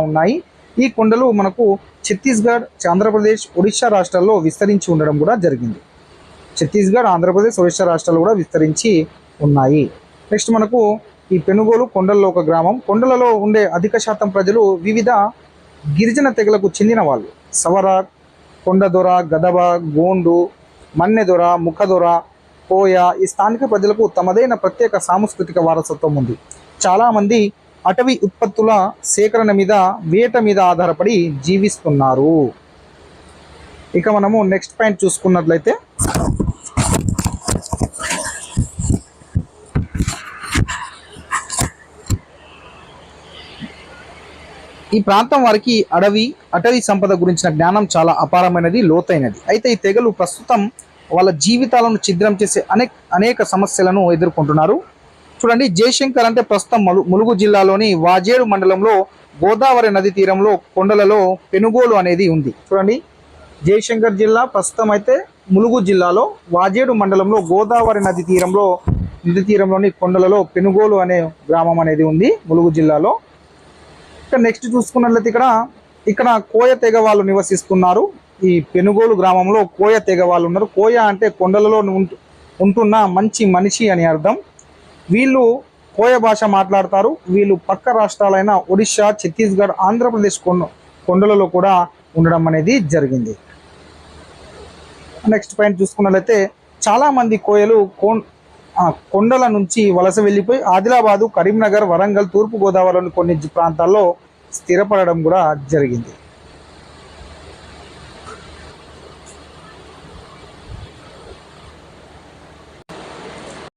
ఉన్నాయి. ఈ కొండలు మనకు ఛత్తీస్గఢ్, ఆంధ్రప్రదేశ్, ఒడిశా రాష్ట్రాల్లో విస్తరించి ఉండడం కూడా జరిగింది. విస్తరించి ఉన్నాయి. నెక్స్ట్ మనకు ఈ పెనుగోలు కొండల్లో ఒక గ్రామం. కొండలలో ఉండే అధిక శాతం ప్రజలు వివిధ గిరిజన తెగలకు చెందిన వాళ్ళు. సవర, కొండదొర, గదబ, గోండు, మన్నెదొర, ముఖదొర, కోయ. ఈ స్థానిక ప్రజలకు తమదైన ప్రత్యేక సాంస్కృతిక వారసత్వం ఉంది. చాలామంది అటవీ ఉత్పత్తుల సేకరణ మీద, వేట మీద ఆధారపడి జీవిస్తున్నారు. ఇక మనము నెక్స్ట్ పాయింట్ చూసుకున్నట్లయితే ఈ ప్రాంతం వారికి అటవీ సంపద గురించిన జ్ఞానం చాలా అపారమైనది, లోతైనది. అయితే ఈ తెగలు ప్రస్తుతం వాళ్ళ జీవితాలను ఛిద్రం చేసే అనేక సమస్యలను ఎదుర్కొంటున్నారు. చూడండి, జయశంకర్ అంటే ప్రస్తుతం ములుగు జిల్లాలోని వాజేడు మండలంలో గోదావరి నది తీరంలో కొండలలో పెనుగోలు అనేది ఉంది. చూడండి, జయశంకర్ జిల్లా ప్రస్తుతం అయితే ములుగు జిల్లాలో వాజేడు మండలంలో గోదావరి నది తీరంలోని కొండలలో పెనుగోలు అనే గ్రామం అనేది ఉంది ములుగు జిల్లాలో. ఇక నెక్స్ట్ చూసుకున్నట్లయితే ఇక్కడ కోయ తెగ వాళ్ళు నివసిస్తున్నారు. ఈ పెనుగోలు గ్రామంలో కోయ తెగ వాళ్ళు ఉన్నారు. కోయ అంటే కొండలలో ఉంటున్న మంచి మనిషి అని అర్థం. వీళ్ళు కోయ భాష మాట్లాడతారు. వీళ్ళు పక్క రాష్ట్రాలైన ఒడిశా, ఛత్తీస్గఢ్, ఆంధ్రప్రదేశ్ కొండలలో కూడా ఉండడం అనేది జరిగింది. నెక్స్ట్ పాయింట్ చూసుకున్నట్లయితే చాలామంది కోయలు కొండల నుంచి వలస వెళ్ళిపోయి ఆదిలాబాదు, కరీంనగర్, వరంగల్, తూర్పు గోదావరిలోని కొన్ని ప్రాంతాల్లో స్థిరపడడం కూడా జరిగింది.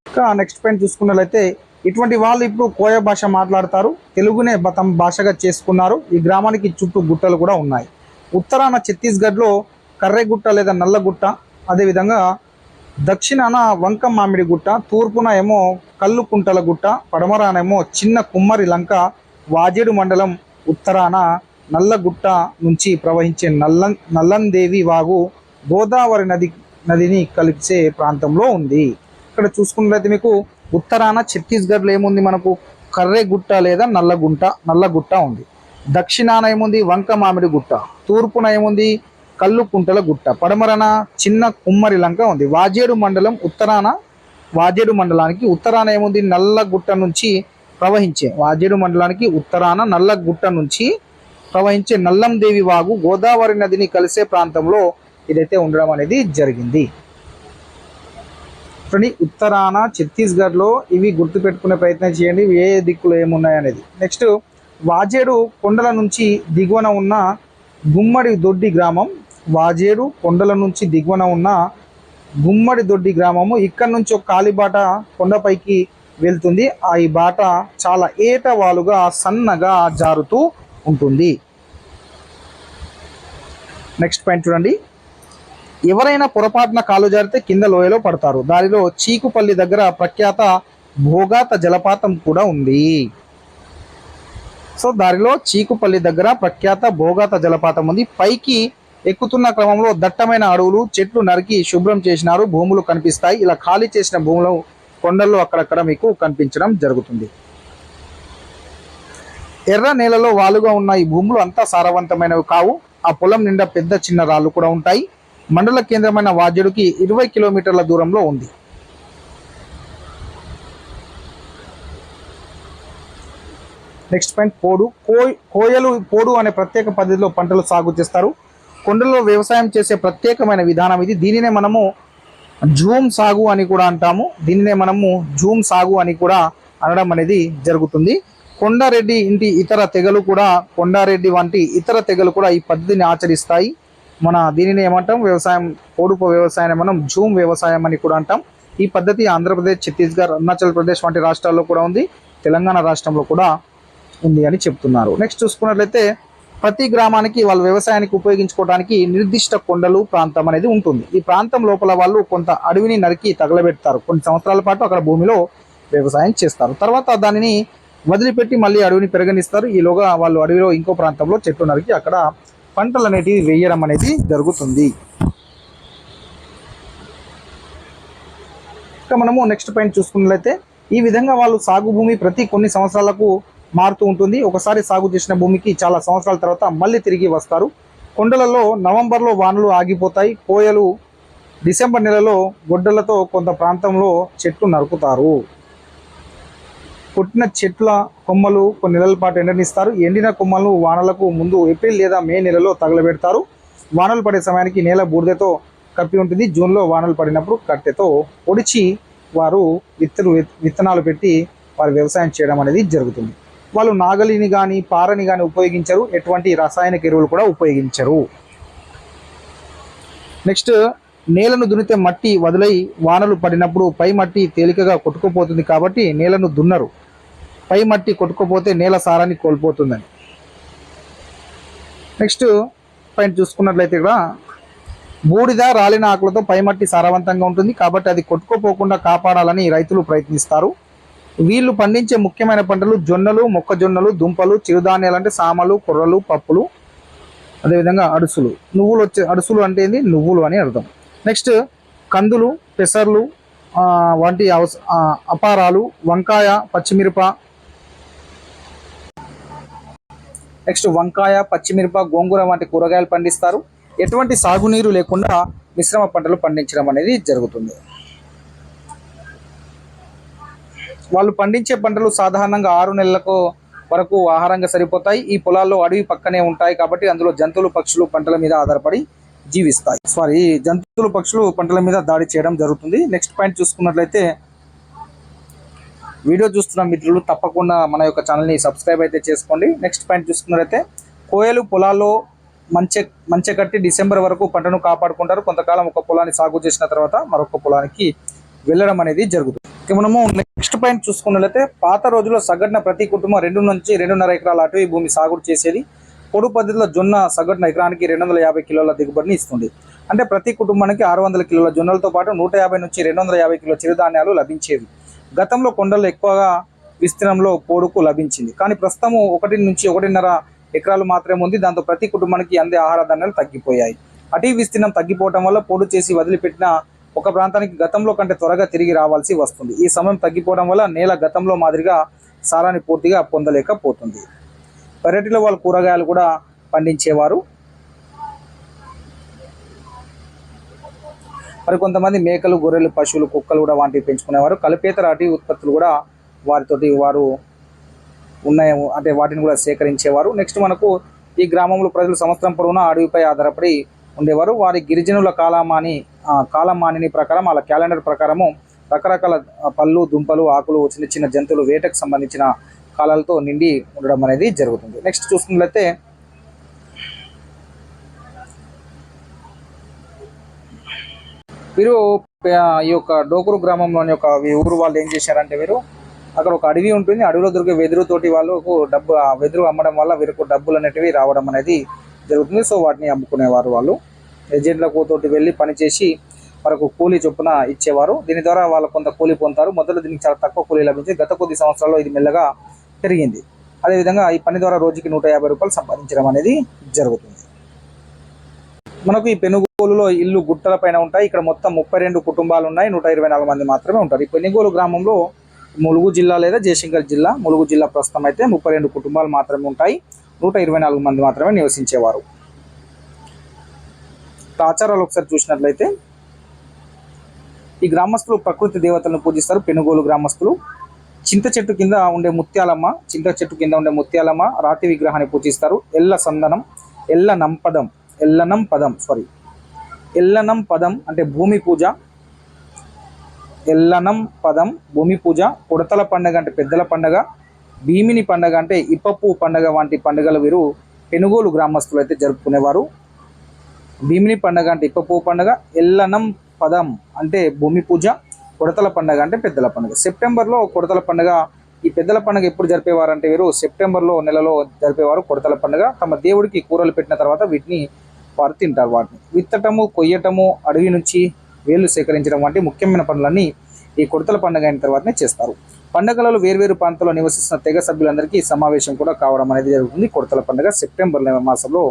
ఇంకా నెక్స్ట్ పాయింట్ చూసుకున్నట్లయితే ఇటువంటి వాళ్ళు ఇప్పుడు కోయ భాష మాట్లాడతారు. తెలుగునే తమ భాషగా చేసుకున్నారు. ఈ గ్రామానికి చుట్టూ గుట్టలు కూడా ఉన్నాయి. ఉత్తరాన ఛత్తీస్గఢ్లో కర్రెగుట్ట లేదా నల్లగుట్ట, అదేవిధంగా దక్షిణాన వంక మామిడి గుట్ట, తూర్పున ఏమో కల్లుకుంటల గుట్ట, పడమరానేమో చిన్న కుమ్మరి లంక, వాజేడు మండలం ఉత్తరాన నల్లగుట్ట నుంచి ప్రవహించే నల్లందేవి వాగు గోదావరి నదిని కలిసే ప్రాంతంలో ఉంది. ఇక్కడ చూసుకున్నట్లయితే మీకు ఉత్తరాన ఛత్తీస్గఢ్లో ఏముంది, మనకు కర్రెగుట్ట లేదా నల్లగుట్ట ఉంది. దక్షిణాన ఏముంది, వంక మామిడి గుట్ట, తూర్పున ఏముంది, కల్లుకుంటల గుట్ట, పడమరన చిన్న కుమ్మరి లంక ఉంది. వాజేడు మండలం ఉత్తరాన వాజేడు మండలానికి ఉత్తరాన ఏముంది, నల్లగుట్ట నుంచి ప్రవహించే వాజేడు మండలానికి ఉత్తరాన నల్లగుట్ట నుంచి ప్రవహించే నల్లందేవి వాగు గోదావరి నదిని కలిసే ప్రాంతంలో ఇదైతే ఉండడం అనేది జరిగింది. ఉత్తరాన ఛత్తీస్గఢ్లో ఇవి గుర్తుపెట్టుకునే ప్రయత్నం చేయండి, ఏ దిక్కులో ఏమున్నాయి అనేది. నెక్స్ట్ వాజేడు కొండల నుంచి దిగువన ఉన్న గుమ్మడి దొడ్డి గ్రామం, వాజేడు కొండల నుంచి దిగువన ఉన్న గుమ్మడి దొడ్డి గ్రామము. ఇక్కడ నుంచి ఒక కాలిబాట కొండపైకి వెళ్తుంది. ఈ బాట చాలా ఏటవాలుగా సన్నగా జారుతూ ఉంటుంది. నెక్స్ట్ పాయింట్ చూడండి, ఎవరైనా పొరపాటున కాలు జారితే కింద లోయలో పడతారు. దారిలో చీకుపల్లి దగ్గర ప్రఖ్యాత భోగాత జలపాతం కూడా ఉంది. సో దారిలో చీకుపల్లి దగ్గర ప్రఖ్యాత భోగాత జలపాతం ఉంది. పైకి ఎక్కుతున్న క్రమంలో దట్టమైన అడవులు, చెట్లు నరికి శుభ్రం చేసినారు, భూములు కనిపిస్తాయి. ఇలా ఖాళీ చేసిన భూములు కొండల్లో అక్కడక్కడ మీకు కనిపించడం జరుగుతుంది. ఎర్ర నేలలో వాలుగా ఉన్న ఈ భూములు అంతా సారవంతమైనవి కావు. ఆ పొలం నిండా పెద్ద చిన్న రాళ్ళు కూడా ఉంటాయి. మండల కేంద్రమైన వాజేడుకి 20 కిలోమీటర్ల దూరంలో ఉంది. నెక్స్ట్ పాయింట్ పోడు. కోయలు పోడు అనే ప్రత్యేక పద్ధతిలో పంటలు సాగు చేస్తారు. కొండల్లో వ్యవసాయం చేసే ప్రత్యేకమైన విధానం ఇది. దీనినే మనము జూమ్ సాగు అని కూడా అంటాము. దీనినే మనము జూమ్ సాగు అని కూడా అనడం అనేది జరుగుతుంది. కొండారెడ్డి ఇంటి ఇతర తెగలు కూడా, కొండారెడ్డి వంటి ఇతర తెగలు కూడా ఈ పద్ధతిని ఆచరిస్తాయి. దీనిని ఏమంటాం, వ్యవసాయం పోడుపు వ్యవసాయాన్ని మనం జూమ్ వ్యవసాయం అని కూడా అంటాం. ఈ పద్ధతి ఆంధ్రప్రదేశ్, ఛత్తీస్గఢ్, అరుణాచల్ ప్రదేశ్ వంటి రాష్ట్రాల్లో కూడా ఉంది, తెలంగాణ రాష్ట్రంలో కూడా ఉంది అని చెప్తున్నారు. నెక్స్ట్ చూసుకున్నట్లయితే ప్రతి గ్రామానికి వాళ్ళు వ్యవసాయానికి ఉపయోగించుకోవడానికి నిర్దిష్ట కొండలు ప్రాంతం అనేది ఉంటుంది. ఈ ప్రాంతం లోపల వాళ్ళు కొంత అడవిని నరికి తగలబెడతారు. కొన్ని సంవత్సరాల పాటు అక్కడ భూమిలో వ్యవసాయం చేస్తారు. తర్వాత దానిని వదిలిపెట్టి మళ్ళీ అడవిని పెరగనిస్తారు. ఈలోగా వాళ్ళు అడవిలో ఇంకో ప్రాంతంలో చెట్లు నరికి అక్కడ పంటలు అనేటివి వేయడం అనేది జరుగుతుంది. ఇక మనము నెక్స్ట్ పాయింట్ చూసుకున్నట్లయితే ఈ విధంగా వాళ్ళు సాగు భూమి ప్రతి కొన్ని సంవత్సరాలకు మారుతూ ఉంటుంది. ఒకసారి సాగు చేసిన భూమికి చాలా సంవత్సరాల తర్వాత మళ్ళీ తిరిగి వస్తారు. కొండలలో నవంబర్లో వానలు ఆగిపోతాయి. కోయలు డిసెంబర్ నెలలో గొడ్డలతో కొంత ప్రాంతంలో చెట్లు నరుకుతారు. కొట్టిన చెట్ల కొమ్మలు కొన్ని నెలల పాటు ఎండనిస్తారు. ఎండిన కొమ్మలను వానలకు ముందు ఏప్రిల్ లేదా మే నెలలో తగలబెడతారు. వానలు పడే సమయానికి నేల బూడిదతో కప్పి ఉంటుంది. జూన్లో వానలు పడినప్పుడు కట్టెతో పొడిచి వారు విత్తనాలు పెట్టి వారు వ్యవసాయం చేయడం అనేది జరుగుతుంది. వాళ్ళు నాగలిని కానీ పారని కానీ ఉపయోగించరు. ఎటువంటి రాసాయనిక ఎరువులు కూడా ఉపయోగించరు. నెక్స్ట్ నేలను దున్నితే మట్టి వదిలై వానలు పడినప్పుడు పై మట్టి తేలికగా కొట్టుకుపోతుంది కాబట్టి నేలను దున్నరు. పై మట్టి కొట్టుకుపోతే నేల సారాన్ని కోల్పోతుందని. నెక్స్ట్ పాయింట్ చూసుకున్నట్లయితే ఇక్కడ బూడిద రాలిన ఆకులతో పై మట్టి సారవంతంగా ఉంటుంది కాబట్టి అది కొట్టుకుపోకుండా కాపాడాలని రైతులు ప్రయత్నిస్తారు. వీళ్ళు పండించే ముఖ్యమైన పంటలు జొన్నలు, మొక్కజొన్నలు, దుంపలు, చిరుధాన్యాలు అంటే సామలు, కొర్రలు, పప్పులు, అదేవిధంగా అడుసులు. అడుసులు అంటే ఏంది, నువ్వులు అని అర్థం. నెక్స్ట్ కందులు, పెసర్లు వంటి అపారాలు, వంకాయ, పచ్చిమిరప, నెక్స్ట్ వంకాయ, పచ్చిమిరప, గోంగూర వంటి కూరగాయలు పండిస్తారు. ఎటువంటి సాగునీరు లేకుండా మిశ్రమ పంటలు పండించడం అనేది జరుగుతుంది. వాళ్ళు పండించే పంటలు సాధారణంగా 6 నెలలకు వరకు ఆహారంగా సరిపోతాయి. ఈ పొలాల్లో అడవి పక్కనే ఉంటాయి కాబట్టి అందులో జంతువులు, పక్షులు పంటల మీద ఆధారపడి జీవిస్తాయి. జంతువులు, పక్షులు పంటల మీద దాడి చేయడం జరుగుతుంది. నెక్స్ట్ పాయింట్ చూసుకున్నట్లయితే వీడియో చూస్తున్న మిత్రులు తప్పకుండా మన యొక్క ఛానల్ని సబ్స్క్రైబ్ అయితే చేసుకోండి. నెక్స్ట్ పాయింట్ చూసుకున్నట్లయితే కోయలు పొలాల్లో మంచె కట్టి డిసెంబర్ వరకు పంటను కాపాడుకుంటారు. కొంతకాలం ఒక పొలాన్ని సాగు చేసిన తర్వాత మరొక పొలానికి వెళ్ళడం అనేది జరుగుతుంది. ఇక మనము నెక్స్ట్ పాయింట్ చూసుకున్నట్లయితే పాత రోజుల్లో సగటున ప్రతి కుటుంబం 2 నుంచి 2.5 ఎకరాల అటవీ భూమి సాగు చేసేది. పొడు పద్ధతిలో జొన్న సగటున ఎకరానికి 250 కిలోల దిగుబడిని ఇస్తుంది. అంటే ప్రతి కుటుంబానికి 600 కిలోల జొన్నలతో పాటు 150 నుంచి 250 కిలో చిరుధాన్యాలు లభించేవి. గతంలో కొండల్లో ఎక్కువగా విస్తీర్ణంలో పోడుకు లభించింది. కానీ ప్రస్తుతము 1 నుంచి 1.5 ఎకరాలు మాత్రమే ఉంది. దాంతో ప్రతి కుటుంబానికి అందే ఆహార ధాన్యాలు తగ్గిపోయాయి. అటవీ విస్తీర్ణం తగ్గిపోవడం వల్ల పోడు చేసి వదిలిపెట్టిన ఒక ప్రాంతానికి గతంలో కంటే త్వరగా తిరిగి రావాల్సి వస్తుంది. ఈ సమయం తగ్గిపోవడం వల్ల నేల గతంలో మాదిరిగా సారాన్ని పూర్తిగా పొందలేకపోతుంది. పెరటిలో వాళ్ళు కూరగాయలు కూడా పండించేవారు. మరి కొంతమంది మేకలు, గొర్రెలు, పశువులు, కుక్కలు కూడా వాటిని పెంచుకునేవారు. కలుపేతర అటవీ ఉత్పత్తులు కూడా వారితోటి వారు ఉన్నాయి, అంటే వాటిని కూడా సేకరించేవారు. నెక్స్ట్ మనకు ఈ గ్రామంలో ప్రజలు సంవత్సరం పొడవునా అడవిపై ఆధారపడి ఉండేవారు. వారి గిరిజనుల కాలమానిని ప్రకారం, వాళ్ళ క్యాలెండర్ ప్రకారము రకరకాల పళ్ళు, దుంపలు, ఆకులు, చిన్న చిన్న జంతువులు, వేటకు సంబంధించిన కాలాలతో నిండి ఉండడం అనేది జరుగుతుంది. నెక్స్ట్ చూసుకున్నట్లయితే వీరు ఈ యొక్క డోకూరు గ్రామంలోని ఒక ఊరు వాళ్ళు ఏం చేశారంటే, వీరు అక్కడ ఒక అడవి ఉంటుంది, అడవిలో దొరికే వెదురుతోటి వాళ్ళకు డబ్బు, ఆ వెదురు అమ్మడం వల్ల వీరికి డబ్బులు అనేటివి రావడం అనేది జరుగుతుంది. సో వాటిని అమ్ముకునేవారు. వాళ్ళు ఏజెంట్లకు తోటి వెళ్ళి పనిచేసి మనకు కూలీ చొప్పున ఇచ్చేవారు. దీని ద్వారా వాళ్ళు కొంత కూలీ పొందుతారు. మొదలు దీనికి చాలా తక్కువ కూలీ లభించింది. గత కొద్ది సంవత్సరాల్లో ఇది మెల్లగా పెరిగింది. అదేవిధంగా ఈ పని ద్వారా రోజుకి 150 రూపాయలు సంపాదించడం అనేది జరుగుతుంది. మనకు ఈ పెనుగోలులో ఇల్లు గుట్టల పైన ఉంటాయి. ఇక్కడ మొత్తం 32 కుటుంబాలు ఉన్నాయి. 124 మంది మాత్రమే ఉంటారు. ఈ పెనుగోలు గ్రామంలో ములుగు జిల్లా లేదా జయశంకర్ జిల్లా, ములుగు జిల్లా ప్రస్తుతం అయితే 32 కుటుంబాలు మాత్రమే ఉంటాయి. 124 మంది మాత్రమే నివసించేవారు. ఆచారాలు ఒకసారి చూసినట్లయితే ఈ గ్రామస్తులు ప్రకృతి దేవతలను పూజిస్తారు. పెనుగోలు గ్రామస్తులు చింత చెట్టు కింద ఉండే ముత్యాలమ్మ రాతి విగ్రహాన్ని పూజిస్తారు. ఎల్లనం పదం అంటే భూమి పూజ. ఎల్లనం పదం భూమి పూజ. ఉడతల పండుగ అంటే పెద్దల పండుగ. భీమిని పండుగ అంటే ఇప్పపు పండుగ వంటి పండుగలు వీరు పెనుగోలు గ్రామస్తులు అయితే జరుపుకునేవారు. భీమిని పండుగ అంటే ఇప్పపు పండుగ, ఎల్లనం పదం అంటే భూమి పూజ, కొడతల పండుగ అంటే పెద్దల పండుగ. సెప్టెంబర్లో కొడతల పండుగ. ఈ పెద్దల పండుగ ఎప్పుడు జరిపేవారు అంటే వీరు సెప్టెంబర్లో నెలలో జరిపేవారు కొడతల పండుగ. తమ దేవుడికి కూరలు పెట్టిన తర్వాత వీటిని వారు తింటారు. వాటిని విత్తటము, కొయ్యటము, అడవి నుంచి వేళ్ళు సేకరించడం వంటి ముఖ్యమైన పనులన్నీ ఈ కొడతల పండుగ అయిన తర్వాతనే చేస్తారు. పండుగలలో వేర్వేరు ప్రాంతాల్లో నివసిస్తున్న తెగ సభ్యులందరికీ సమావేశం కూడా కావడం అనేది జరుగుతుంది. కొడతల పండుగ సెప్టెంబర్ మాసంలో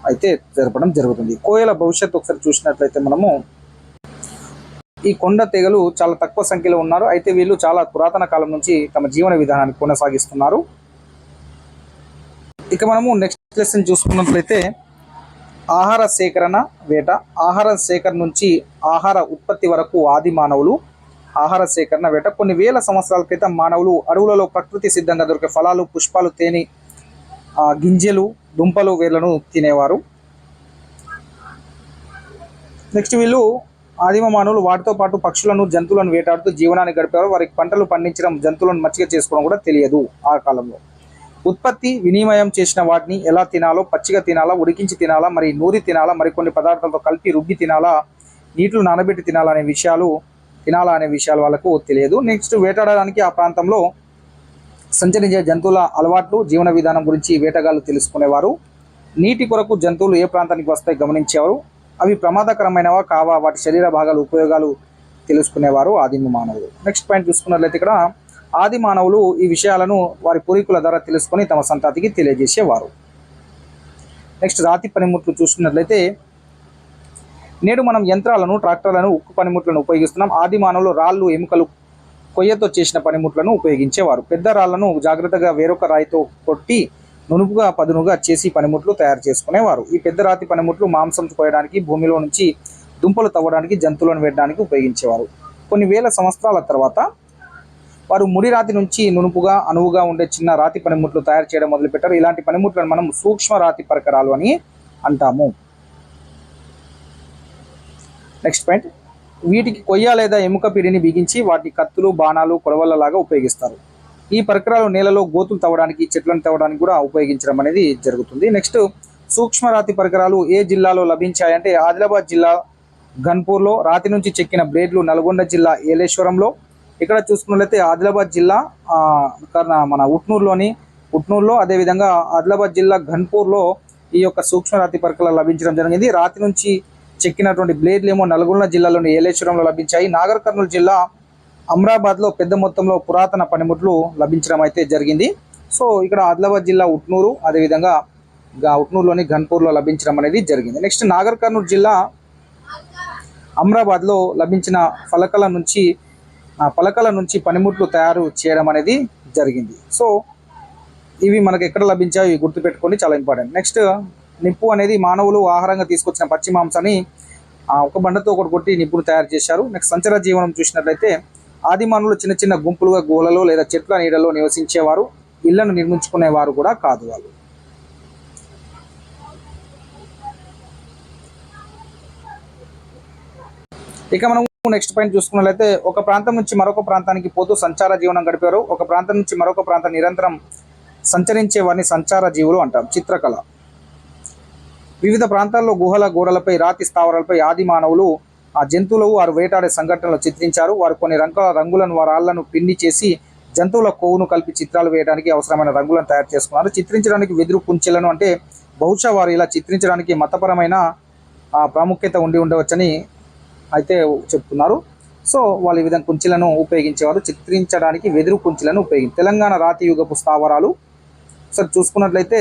అయితే జరపడం జరుగుతుంది. కోయల భవిష్యత్తు ఒకసారి చూసినట్లయితే మనము ఈ కొండ తెగలు చాలా తక్కువ సంఖ్యలో ఉన్నారు. అయితే వీళ్ళు చాలా పురాతన కాలం నుంచి తమ జీవన విధానాన్ని కొనసాగిస్తున్నారు. ఇక మనము నెక్స్ట్ లెసన్ చూసుకున్నట్లయితే ఆహార సేకరణ, వేట. ఆహార సేకరణ నుంచి ఆహార ఉత్పత్తి వరకు ఆది మానవులు. ఆహార సేకరణ, వేట. కొన్ని వేల సంవత్సరాల క్రితం మానవులు అడవులలో ప్రకృతి సిద్ధంగా దొరికే ఫలాలు, పుష్పాలు, తేనె, గింజలు, దుంపలు, వేర్లను తినేవారు. నెక్స్ట్ వీళ్ళు ఆదిమ మానవులు వాటితో పాటు పక్షులను, జంతువులను వేటాడుతూ జీవనాన్ని గడిపేవారు. వారికి పంటలు పండించడం, జంతువులను మచ్చిక చేసుకోవడం కూడా తెలియదు ఆ కాలంలో. ఉత్పత్తి, వినిమయం చేసిన వాటిని ఎలా తినాలో, పచ్చిగా తినాలా, ఉడికించి తినాలా, మరి నూరి తినాలా, మరికొన్ని పదార్థాలతో కలిపి రుబ్బి తినాలా, నీటిలో నానబెట్టి తినాలా అనే విషయాలు వాళ్ళకు తెలియదు. నెక్స్ట్ వేటాడడానికి ఆ ప్రాంతంలో సంచరించే జంతువుల అలవాట్లు, జీవన విధానం గురించి వేటగాళ్ళు తెలుసుకునేవారు. నీటి కొరకు జంతువులు ఏ ప్రాంతానికి వస్తాయి గమనించేవారు. అవి ప్రమాదకరమైనవా కావా, వాటి శరీర భాగాలు, ఉపయోగాలు తెలుసుకునేవారు ఆదిమ మానవులు. నెక్స్ట్ పాయింట్ చూసుకున్నట్లయితే ఇక్కడ ఆది మానవులు ఈ విషయాలను వారి పూర్వీకుల ద్వారా తెలుసుకొని తమ సంతతికి తెలియజేసేవారు. నెక్స్ట్ రాతి పనిముట్లు చూసుకున్నట్లయితే నేడు మనం యంత్రాలను, ట్రాక్టర్లను, ఉక్కు పనిముట్లను ఉపయోగిస్తున్నాం. ఆది మానవులు రాళ్ళు, ఎముకలు, కొయ్యతో చేసిన పనిముట్లను ఉపయోగించేవారు. పెద్ద రాళ్లను జాగ్రత్తగా వేరొక రాయితో కొట్టి నునుపుగా, పదునుగా చేసి పనిముట్లు తయారు చేసుకునేవారు. ఈ పెద్ద రాతి పనిముట్లు మాంసం కోయడానికి, భూమిలో నుంచి దుంపలు తవ్వడానికి, జంతువులను వేయడానికి ఉపయోగించేవారు. కొన్ని వేల సంవత్సరాల తర్వాత వారు ముడి రాతి నుంచి నునుపుగా, అనువుగా ఉండే చిన్న రాతి పనిముట్లు తయారు చేయడం మొదలుపెట్టారు. ఇలాంటి పనిముట్లను మనం సూక్ష్మ రాతి పరికరాలు అని అంటాము. నెక్స్ట్ పాయింట్, వీటికి కొయ్య లేదా ఎముక పిడిని బిగించి వాటి కత్తులు, బాణాలు, కొడవళ్ళలాగా ఉపయోగిస్తారు. ఈ పరికరాలు నేలలో గోతులు తవ్వడానికి, చెట్లను తవ్వడానికి కూడా ఉపయోగించడం అనేది జరుగుతుంది. నెక్స్ట్ సూక్ష్మరాతి పరికరాలు ఏ జిల్లాలో లభించాయంటే ఆదిలాబాద్ జిల్లా గన్పూర్లో. రాతి నుంచి చెక్కిన బ్లేడ్లు నల్గొండ జిల్లా ఏలేశ్వరంలో. ఇక్కడ చూసుకున్నట్లయితే ఆదిలాబాద్ జిల్లా మన ఉట్నూరులో, అదేవిధంగా ఆదిలాబాద్ జిల్లా గన్పూర్లో ఈ యొక్క సూక్ష్మరాతి పరికరాలు లభించడం జరిగింది. రాతి నుంచి చెక్కినటువంటి బ్లేడ్లు ఏమో నల్గొండ జిల్లాలోని ఏలేశ్వరంలో లభించాయి. నాగర్ కర్నూలు జిల్లా అమ్రాబాద్లో పెద్ద మొత్తంలో పురాతన పనిముట్లు లభించడం అయితే జరిగింది. సో ఇక్కడ ఆదిలాబాద్ జిల్లా ఉట్నూరు, అదేవిధంగా ఉట్నూరులోని గన్పూర్లో లభించడం అనేది జరిగింది. నెక్స్ట్ నాగర్ కర్నూలు జిల్లా అమ్రాబాద్లో లభించిన పలకల నుంచి పనిముట్లు తయారు చేయడం అనేది జరిగింది. సో ఇవి మనకు ఎక్కడ లభించాయి గుర్తుపెట్టుకోండి, చాలా ఇంపార్టెంట్. నెక్స్ట్ నిప్పు అనేది మానవులు ఆహారంగా తీసుకొచ్చిన పచ్చి మాంసాన్ని ఒక బండతో ఒకటి కొట్టి నిప్పులు తయారు చేశారు. నెక్స్ట్ సంచార జీవనం చూసినట్లయితే ఆదిమానవులు చిన్న చిన్న గుంపులుగా గోలలో లేదా చెట్ల నీడలో నివసించేవారు. ఇళ్లను నిర్మించుకునేవారు కూడా కాదు వాళ్ళు. ఇక మనం నెక్స్ట్ పాయింట్ చూసుకున్నట్లయితే ఒక ప్రాంతం నుంచి మరొక ప్రాంతానికి పోతూ సంచార జీవనం గడిపారు. ఒక ప్రాంతం నుంచి మరొక ప్రాంతం నిరంతరం సంచరించే వారిని సంచార జీవులు అంటాం. చిత్రకళ వివిధ ప్రాంతాల్లో గుహల గోడలపై రాతి స్థావరాలపై ఆది మానవులు ఆ జంతువులు వారు వేటాడే సంఘటనలు చిత్రించారు. వారు కొన్ని రంగులను రాళ్లను పిండి చేసి జంతువుల కొవ్వును కలిపి చిత్రాలు వేయడానికి అవసరమైన రంగులను తయారు చేసుకున్నారు. చిత్రించడానికి వెదురు కుంచెలను అంటే బహుశా వారు ఇలా చిత్రించడానికి మతపరమైన ప్రాముఖ్యత ఉండి ఉండవచ్చని అయితే చెప్తున్నారు. సో వాళ్ళు ఈ విధంగా కుంచెలను ఉపయోగించేవారు. చిత్రించడానికి వెదురు కుంచెలను తెలంగాణ రాతి యుగపు స్థావరాలు ఒకసారి చూసుకున్నట్లయితే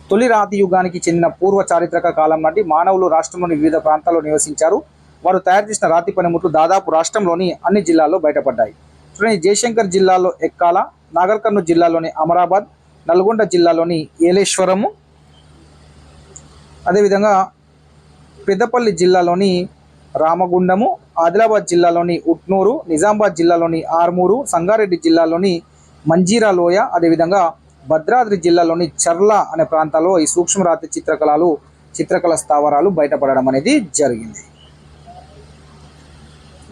తొలి రాతి యుగానికి చెందిన పూర్వ చారిత్రక కాలం నాటి మానవులు రాష్ట్రంలోని వివిధ ప్రాంతాల్లో నివసించారు. వారు తయారు చేసిన రాతి పనిముట్లు దాదాపు రాష్ట్రంలోని అన్ని జిల్లాల్లో బయటపడ్డాయి. చూడండి, జయశంకర్ జిల్లాలో ఎక్కాల, నాగర్ కర్నూలు జిల్లాలోని అమరాబాద్, నల్గొండ జిల్లాలోని ఏలేశ్వరము, అదేవిధంగా పెద్దపల్లి జిల్లాలోని రామగుండము, ఆదిలాబాద్ జిల్లాలోని ఉట్నూరు, నిజామాబాద్ జిల్లాలోని ఆర్మూరు, సంగారెడ్డి జిల్లాలోని మంజీరా లోయ, అదేవిధంగా భద్రాద్రి జిల్లాలోని చర్ల అనే ప్రాంతాల్లో ఈ సూక్ష్మరాతి చిత్రకళ స్థావరాలు బయటపడడం అనేది జరిగింది.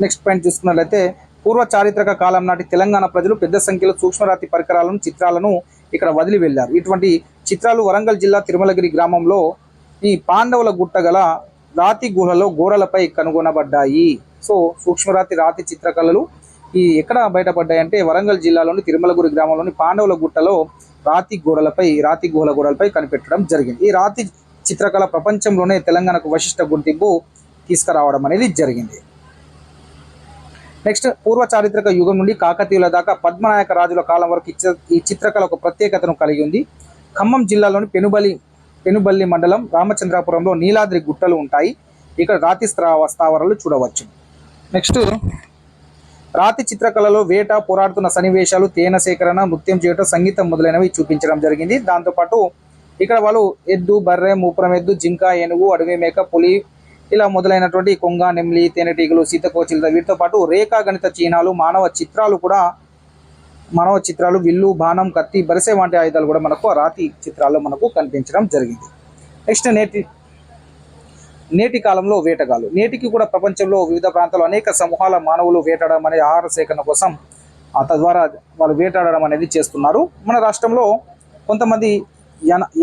నెక్స్ట్ పాయింట్ చూసుకున్నట్లయితే పూర్వ చారిత్రక కాలం నాటి తెలంగాణ ప్రజలు పెద్ద సంఖ్యలో సూక్ష్మరాతి పరికరాలను చిత్రాలను ఇక్కడ వదిలి వెళ్ళారు. ఇటువంటి చిత్రాలు వరంగల్ జిల్లా తిరుమలగిరి గ్రామంలో ఈ పాండవుల గుట్ట గల రాతి గుహలలో గోడలపై కనుగొనబడ్డాయి. సో రాతి చిత్రకళలు ఈ ఎక్కడ బయటపడ్డాయి అంటే వరంగల్ జిల్లాలోని తిరుమలగిరి గ్రామంలోని పాండవుల గుట్టలో రాతి గుహల గోడలపై కనిపెట్టడం జరిగింది. ఈ రాతి చిత్రకళ ప్రపంచంలోనే తెలంగాణకు విశిష్ట గుర్తింపు తీసుకురావడం అనేది జరిగింది. నెక్స్ట్ పూర్వ చారిత్రక యుగం నుండి కాకతీయుల దాకా పద్మనాయక రాజుల కాలం వరకు ఈ చిత్రకళ ఒక ప్రత్యేకతను కలిగి ఉంది. ఖమ్మం జిల్లాలోని పెనుబల్లి మండలం రామచంద్రాపురంలో నీలాద్రి గుట్టలు ఉంటాయి. ఇక్కడ రాతి స్థావరాలు చూడవచ్చు. నెక్స్ట్ రాతి చిత్రకళలో వేట, పోరాడుతున్న సన్నివేశాలు, తేనె సేకరణ, నృత్యం చేయటం, సంగీతం మొదలైనవి చూపించడం జరిగింది. దాంతోపాటు ఇక్కడ వాళ్ళు ఎద్దు, బర్రె, మూపురం ఎద్దు, జింక, ఏనుగు, అడవి మేక, పులి ఇలా మొదలైనటువంటి కొంగ, నెమ్లి, తేనెటీగలు, సీతకోచిలుత వీటితో పాటు రేఖాగణిత చిహ్నాలు, మానవ చిత్రాలు, విల్లు, బాణం, కత్తి, బరిసె వంటి ఆయుధాలు కూడా మనకు రాతి చిత్రాల్లో మనకు కనిపించడం జరిగింది. నెక్స్ట్ నేటి కాలంలో వేటగాళ్ళు. నేటికి కూడా ప్రపంచంలో వివిధ ప్రాంతాల్లో అనేక సమూహాల మానవులు వేటాడడం అనేది ఆహార సేకరణ కోసం తద్వారా వాళ్ళు వేటాడడం అనేది చేస్తున్నారు. మన రాష్ట్రంలో కొంతమంది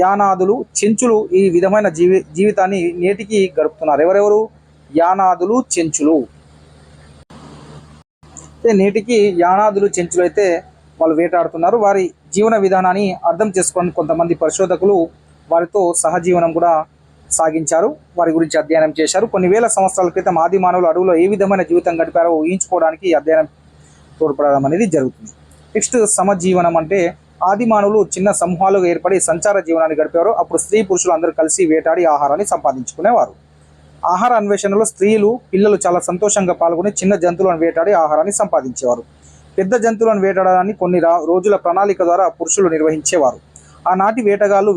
యానాదులు, చెంచులు ఈ విధమైన జీవితాన్ని నేటికి గడుపుతున్నారు. ఎవరెవరు? యానాదులు, చెంచులు. నేటికి యానాదులు, చెంచులు అయితే వాళ్ళు వేటాడుతున్నారు. వారి జీవన విధానాన్ని అర్థం చేసుకొని కొంతమంది పరిశోధకులు వారితో సహజీవనం కూడా సాగించారు. వారి గురించి అధ్యయనం చేశారు. కొన్ని వేల సంవత్సరాల క్రితం ఆది మానవులు అడవులో ఏ విధమైన జీవితం గడిపారో ఊహించుకోవడానికి అధ్యయనం తోడ్పడడం అనేది జరుగుతుంది. నెక్స్ట్ సమజీవనం అంటే ఆది మానవులు చిన్న సమూహాలుగా ఏర్పడి సంచార జీవనాన్ని గడిపారు. అప్పుడు స్త్రీ పురుషులు అందరూ కలిసి వేటాడి ఆహారాన్ని సంపాదించుకునేవారు. ఆహార అన్వేషణలో స్త్రీలు, పిల్లలు చాలా సంతోషంగా పాల్గొని చిన్న జంతువులను వేటాడి ఆహారాన్ని సంపాదించేవారు. పెద్ద జంతువులను వేటాడడాన్ని కొన్ని రోజుల ప్రణాళిక ద్వారా పురుషులు నిర్వహించేవారు. ఆనాటి వేటగాళ్ళు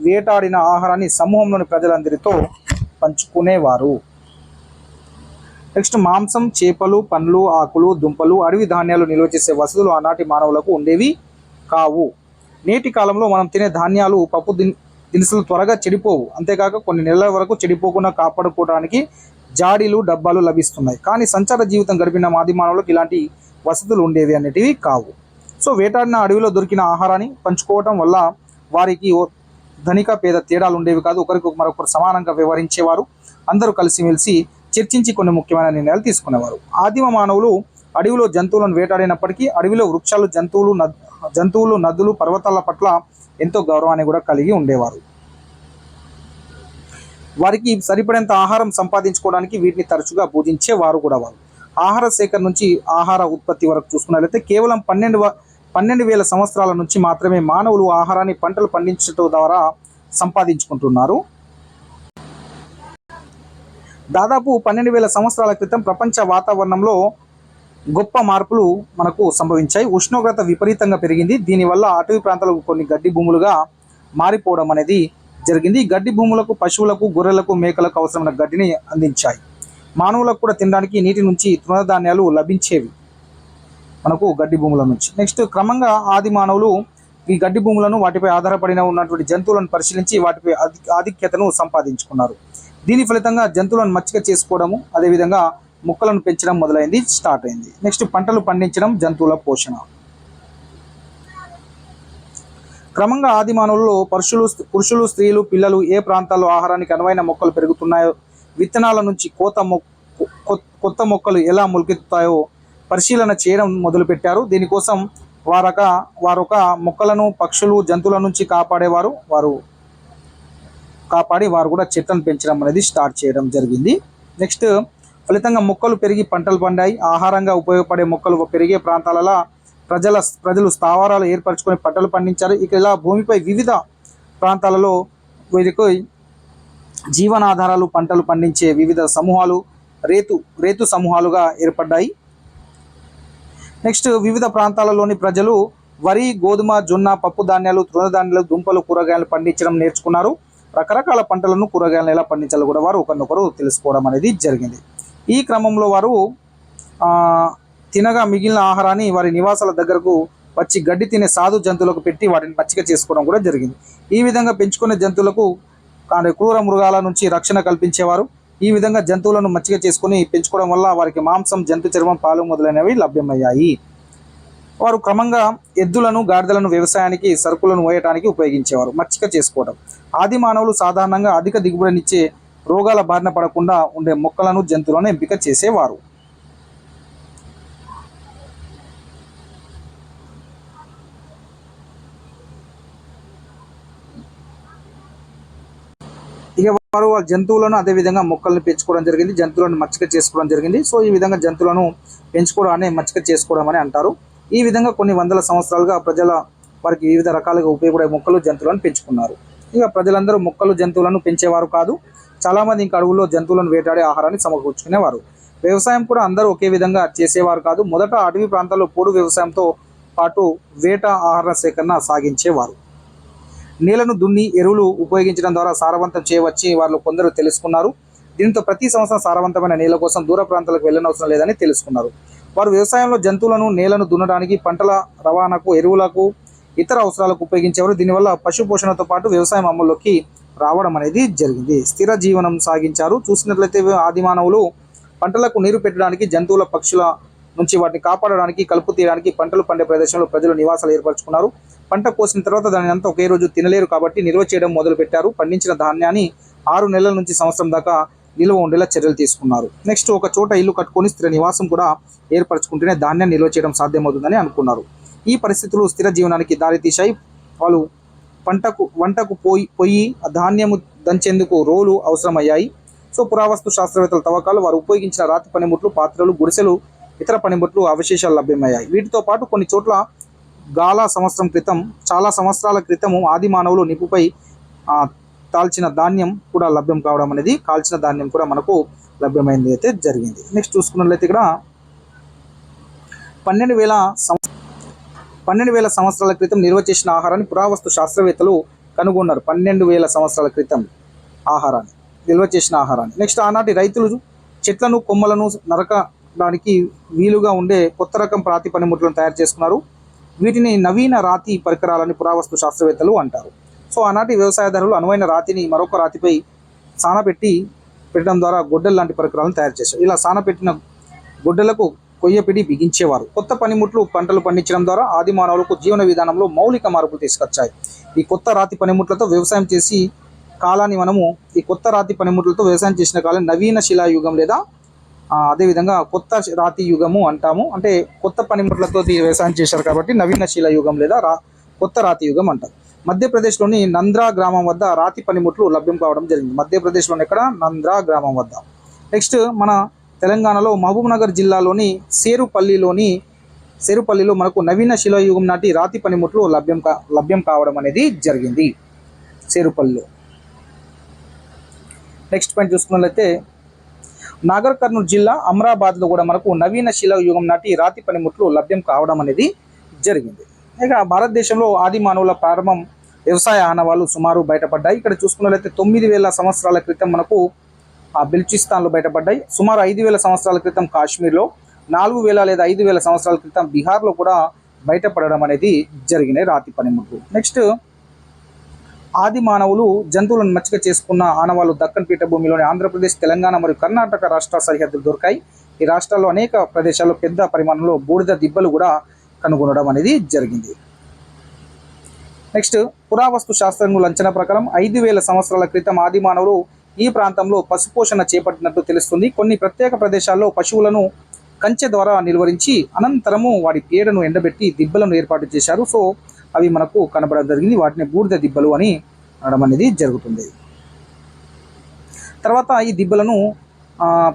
వేటాడిన ఆహారాన్ని సమూహంలోని ప్రజలందరితో పంచుకునేవారు. నెక్స్ట్ మాంసం, చేపలు, పండ్లు, ఆకులు, దుంపలు, అడవి ధాన్యాలు నిల్వ చేసే వసతులు ఆనాటి మానవులకు ఉండేవి కావు. నేటి కాలంలో మనం తినే ధాన్యాలు, పప్పు దినుసులు త్వరగా చెడిపోవు. అంతేకాక కొన్ని నెలల వరకు చెడిపోకుండా కాపాడుకోవడానికి జాడీలు, డబ్బాలు లభిస్తున్నాయి. కానీ సంచార జీవితం గడిపిన ఆది మానవులకు ఇలాంటి వసతులు ఉండేవి అనేటివి కావు. సో వేటాడిన అడవిలో దొరికిన ఆహారాన్ని పంచుకోవడం వల్ల వారికి ధనిక పేద తేడాలు ఉండేవి కాదు. ఒకరికి మరొకరు సమానంగా వ్యవహరించేవారు. అందరూ కలిసిమెలిసి చర్చించి కొన్ని ముఖ్యమైన నిర్ణయాలు తీసుకునేవారు. ఆదిమ మానవులు అడవిలో జంతువులను వేటాడినప్పటికీ అడవిలో వృక్షాలు, జంతువులు, నదులు, పర్వతాల పట్ల ఎంతో గౌరవాన్ని కూడా కలిగి ఉండేవారు. వారికి సరిపడేంత ఆహారం సంపాదించుకోవడానికి వీటిని తరచుగా పూజించేవారు కూడా. వారు ఆహార సేకరణ నుంచి ఆహార ఉత్పత్తి వరకు చూసుకున్నట్లయితే కేవలం 12,000 సంవత్సరాల నుంచి మాత్రమే మానవులు ఆహారాన్ని పంటలు పండించడం ద్వారా సంపాదించుకుంటున్నారు. దాదాపు 12,000 సంవత్సరాల క్రితం ప్రపంచ వాతావరణంలో గొప్ప మార్పులు మనకు సంభవించాయి. ఉష్ణోగ్రత విపరీతంగా పెరిగింది. దీనివల్ల అటవీ ప్రాంతాలు కొన్ని గడ్డి భూములుగా మారిపోవడం అనేది జరిగింది. ఈ గడ్డి భూములకు పశువులకు, గొర్రెలకు, మేకలకు అవసరమైన గడ్డిని అందించాయి. మానవులకు కూడా తినడానికి నీటి నుంచి తృణధాన్యాలు లభించేవి మనకు గడ్డి భూముల నుంచి. నెక్స్ట్ క్రమంగా ఆది మానవులు ఈ గడ్డి భూములను, వాటిపై ఆధారపడిన ఉన్నటువంటి జంతువులను పరిశీలించి వాటిపై ఆధిక్యతను సంపాదించుకున్నారు. దీని ఫలితంగా జంతువులను మచ్చిక చేసుకోవడము, అదేవిధంగా మొక్కలను పెంచడం మొదలైంది, స్టార్ట్ అయింది. నెక్స్ట్ పంటలు పండించడం, జంతువుల పోషణ. క్రమంగా ఆది మానవుల్లో పురుషులు, స్త్రీలు, పిల్లలు ఏ ప్రాంతాల్లో ఆహారానికి అనువైన మొక్కలు పెరుగుతున్నాయో, విత్తనాల నుంచి కొత్త మొక్కలు ఎలా మొలకెత్తుతాయో పరిశీలన చేయడం మొదలుపెట్టారు. దీనికోసం వారొక మొక్కలను, పక్షులు, జంతువుల నుంచి కాపాడి వారు కూడా చెట్లను పెంచడం అనేది స్టార్ట్ చేయడం జరిగింది. నెక్స్ట్ ఫలితంగా మొక్కలు పెరిగి పంటలు పండాయి. ఆహారంగా ఉపయోగపడే మొక్కలు పెరిగే ప్రాంతాలలో ప్రజలు స్థావరాలు ఏర్పరచుకొని పంటలు పండించారు. ఇక ఇలా భూమిపై వివిధ ప్రాంతాలలో వీరికి జీవనాధారాలు పంటలు పండించే వివిధ సమూహాలు రేతు సమూహాలుగా ఏర్పడ్డాయి. నెక్స్ట్ వివిధ ప్రాంతాలలోని ప్రజలు వరి, గోధుమ, జొన్న, పప్పు ధాన్యాలు, తృణధాన్యాలు, దుంపలు, కూరగాయలు పండించడం నేర్చుకున్నారు. రకరకాల పంటలను, కూరగాయలను ఎలా పండించాలో కూడా వారు ఒకరినొకరు తెలుసుకోవడం అనేది జరిగింది. ఈ క్రమంలో వారు తినగా మిగిలిన ఆహారాన్ని వారి నివాసాల దగ్గరకు వచ్చి గడ్డి తినే సాధు జంతువులకు పెట్టి వాటిని పచ్చిక చేసుకోవడం కూడా జరిగింది. ఈ విధంగా పెంచుకునే జంతువులకు క్రూర మృగాల నుంచి రక్షణ కల్పించేవారు. ఈ విధంగా జంతువులను మచ్చిక చేసుకుని పెంచుకోవడం వల్ల వారికి మాంసం, జంతు చర్మం, పాలు మొదలైనవి లభ్యమయ్యాయి. వారు క్రమంగా ఎద్దులను, గాడిదలను వ్యవసాయానికి, సరుకులను మోయటానికి ఉపయోగించేవారు. మచ్చిక చేసుకోవడం. ఆది మానవులు సాధారణంగా అధిక దిగుబడినిచ్చే, రోగాల బారిన పడకుండా ఉండే మొక్కలను, జంతువులను ఎంపిక చేసేవారు. ఇక వారు జంతువులను, అదేవిధంగా మొక్కలను పెంచుకోవడం జరిగింది. జంతువులను మచ్చిక చేసుకోవడం జరిగింది. సో ఈ విధంగా జంతువులను పెంచుకోవడం అనే మచ్చిక చేసుకోవడం అని అంటారు. ఈ విధంగా కొన్ని వందల సంవత్సరాలుగా వారికి వివిధ రకాలుగా ఉపయోగపడే మొక్కలు, జంతువులను పెంచుకున్నారు. ఇక ప్రజలందరూ మొక్కలు, జంతువులను పెంచేవారు కాదు. చాలామంది ఇంకా అడవుల్లో జంతువులను వేటాడే ఆహారాన్ని సమకూర్చుకునేవారు. వ్యవసాయం కూడా అందరూ ఒకే విధంగా చేసేవారు కాదు. మొదట అటవీ ప్రాంతాల్లో పోడు వ్యవసాయంతో పాటు వేట, ఆహార సేకరణ సాగించేవారు. నేలను దున్ని ఎరువులు ఉపయోగించడం ద్వారా సారవంతం చేయవచ్చి వారు కొందరు తెలుసుకున్నారు. దీంతో ప్రతి సంవత్సరం సారవంతమైన నేల కోసం దూర ప్రాంతాలకు వెళ్ళనవసరం లేదని తెలుసుకున్నారు. వారు వ్యవసాయంలో జంతువులను, నేలను దున్నడానికి, పంటల రవాణాకు, ఎరువులకు, ఇతర అవసరాలకు ఉపయోగించేవారు. దీనివల్ల పశు పోషణతో పాటు వ్యవసాయం అమల్లోకి రావడం అనేది జరిగింది. స్థిర జీవనం సాగించారు. చూసినట్లయితే ఆది మానవులు పంటలకు నీరు పెట్టడానికి, జంతువుల, పక్షుల నుంచి వాటిని కాపాడడానికి, కలుపు తీయడానికి పంటలు పండే ప్రదేశంలో ప్రజలు నివాసాలు ఏర్పరచుకున్నారు. పంట కోసిన తర్వాత దాని అంతా ఒకే రోజు తినలేరు కాబట్టి నిల్వ చేయడం మొదలుపెట్టారు. పండించిన ధాన్యాన్ని 6 నెలల నుంచి సంవత్సరం దాకా నిల్వ ఉండేలా చర్యలు తీసుకున్నారు. నెక్స్ట్ ఒక చోట ఇల్లు కట్టుకొని స్థిర నివాసం కూడా ఏర్పరచుకుంటేనే ధాన్యాన్ని నిల్వ చేయడం సాధ్యమవుతుందని అనుకున్నారు. ఈ పరిస్థితులు స్థిర జీవనానికి దారితీశాయి. వాళ్ళు వంటకు పొయ్యి, ధాన్యము దంచేందుకు రోలు అవసరమయ్యాయి. సో పురావస్తు శాస్త్రవేత్తల తవ్వకాలు వారు ఉపయోగించిన రాతి పనిముట్లు, పాత్రలు, గుడిసెలు, ఇతర పనిముట్లు అవశేషాలు లభ్యమయ్యాయి. వీటితో పాటు కొన్ని చోట్ల చాలా సంవత్సరాల క్రితము ఆది మానవులు నిప్పుపై కాల్చిన ధాన్యం కూడా మనకు లభ్యమైంది అయితే జరిగింది. నెక్స్ట్ చూసుకున్నట్లయితే ఇక్కడ 12,000 సంవత్సరాల క్రితం నిల్వ చేసిన ఆహారాన్ని పురావస్తు శాస్త్రవేత్తలు కనుగొన్నారు. 12,000 సంవత్సరాల క్రితం నిల్వ చేసిన ఆహారాన్ని. నెక్స్ట్ ఆనాటి రైతులు చెట్లను, కొమ్మలను నరకడానికి వీలుగా ఉండే కొత్త రకం రాతి పనిముట్లను తయారు చేసుకున్నారు. వీటిని నవీన రాతి పరికరాలని పురావస్తు శాస్త్రవేత్తలు అంటారు. సో ఆనాటి వ్యవసాయదారులు అనువైన రాతిని మరొక రాతిపై పెట్టడం ద్వారా గొడ్డలు లాంటి పరికరాలను తయారు చేశారు. ఇలా సానపెట్టిన గొడ్డలకు కొయ్యపిడి బిగించేవారు. కొత్త పనిముట్లు పంటలు పండించడం ద్వారా ఆది మానవులకు జీవన విధానంలో మౌలిక మార్పులు తీసుకొచ్చాయి. ఈ కొత్త రాతి పనిముట్లతో వ్యవసాయం చేసిన కాలం నవీన శిలాయుగం లేదా అదేవిధంగా కొత్త రాతి యుగము అంటాము. అంటే కొత్త పనిముట్లతో వ్యవసాయం చేశారు కాబట్టి నవీన శిలాయుగం లేదా కొత్త రాతి యుగం అంటారు. మధ్యప్రదేశ్లోని నంద్రా గ్రామం వద్ద రాతి పనిముట్లు లభ్యం కావడం జరిగింది. మధ్యప్రదేశ్లోని ఎక్కడ? నంద్రా గ్రామం వద్ద. నెక్స్ట్ మన తెలంగాణలో మహబూబ్ నగర్ జిల్లాలోని సేరుపల్లిలో మనకు నవీన శిలాయుగం నాటి రాతి పనిముట్లు లభ్యం కావడం అనేది జరిగింది సేరుపల్లిలో. నెక్స్ట్ పాయింట్ చూసుకున్నట్లయితే నాగర్ కర్నూలు జిల్లా అమరాబాద్లో కూడా మనకు నవీన శిలాయుగం నాటి రాతి పనిముట్లు లభ్యం కావడం అనేది జరిగింది. ఇక భారతదేశంలో ఆది మానవుల ప్రారంభం వ్యవసాయ ఆనవాళ్ళు సుమారు బయటపడ్డాయి. ఇక్కడ చూసుకున్నట్లయితే 9,000 సంవత్సరాల క్రితం మనకు బెల్చిస్తాన్లో బయటపడ్డాయి. సుమారు 5,000 సంవత్సరాల క్రితం కాశ్మీర్లో, 4,000 లేదా 5,000 సంవత్సరాల క్రితం బీహార్లో కూడా బయటపడడం అనేది జరిగినాయి రాతి పనిముట్లు. నెక్స్ట్, ఆది మానవులు జంతువులను మచ్చిక చేసుకున్న ఆనవాళ్ళు దక్కన్ పీఠభూమిలోని ఆంధ్రప్రదేశ్, తెలంగాణ మరియు కర్ణాటక రాష్ట్ర సరిహద్దులు దొరికాయి. ఈ రాష్ట్రాల్లో అనేక ప్రదేశాల్లో పెద్ద పరిమాణంలో బూడిద దిబ్బలు కూడా కనుగొనడం అనేది జరిగింది. నెక్స్ట్, పురావస్తు శాస్త్రజ్ఞుల అంచనా ప్రకారం 5,000 సంవత్సరాల క్రితం ఆది మానవులు ఈ ప్రాంతంలో పశుపోషణ చేపట్టినట్టు తెలుస్తుంది. కొన్ని ప్రత్యేక ప్రదేశాల్లో పశువులను కంచె ద్వారా నిలువరించి అనంతరము వాటి పేడను ఎండబెట్టి దిబ్బలను ఏర్పాటు చేశారు. సో అవి మనకు కనబడడం జరిగింది. వాటిని బూడిద దిబ్బలు అని అనడం అనేది జరుగుతుంది. తర్వాత ఈ దిబ్బలను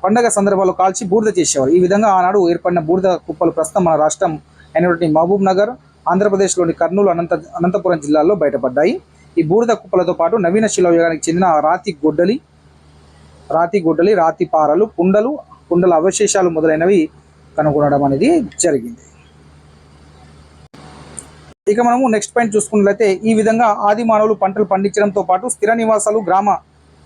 పండగ సందర్భాల్లో కాల్చి బూడిద చేసేవారు. ఈ విధంగా ఆనాడు ఏర్పడిన బూడిద కుప్పలు ప్రస్తుతం మన రాష్ట్రం అయినటువంటి మహబూబ్ నగర్, ఆంధ్రప్రదేశ్లోని కర్నూలు, అనంతపురం జిల్లాల్లో బయటపడ్డాయి. ఈ బూడిద కుప్పలతో పాటు నవీన శిలాయుగానికి చెందిన రాతి గొడ్డలి, రాతి పారలు, కుండల అవశేషాలు మొదలైనవి కనుగొనడం అనేది జరిగింది. ఇక మనము నెక్స్ట్ పాయింట్ చూసుకున్నట్లయితే, ఈ విధంగా ఆది మానవులు పంటలు పండించడంతో పాటు స్థిర నివాసాలు, గ్రామ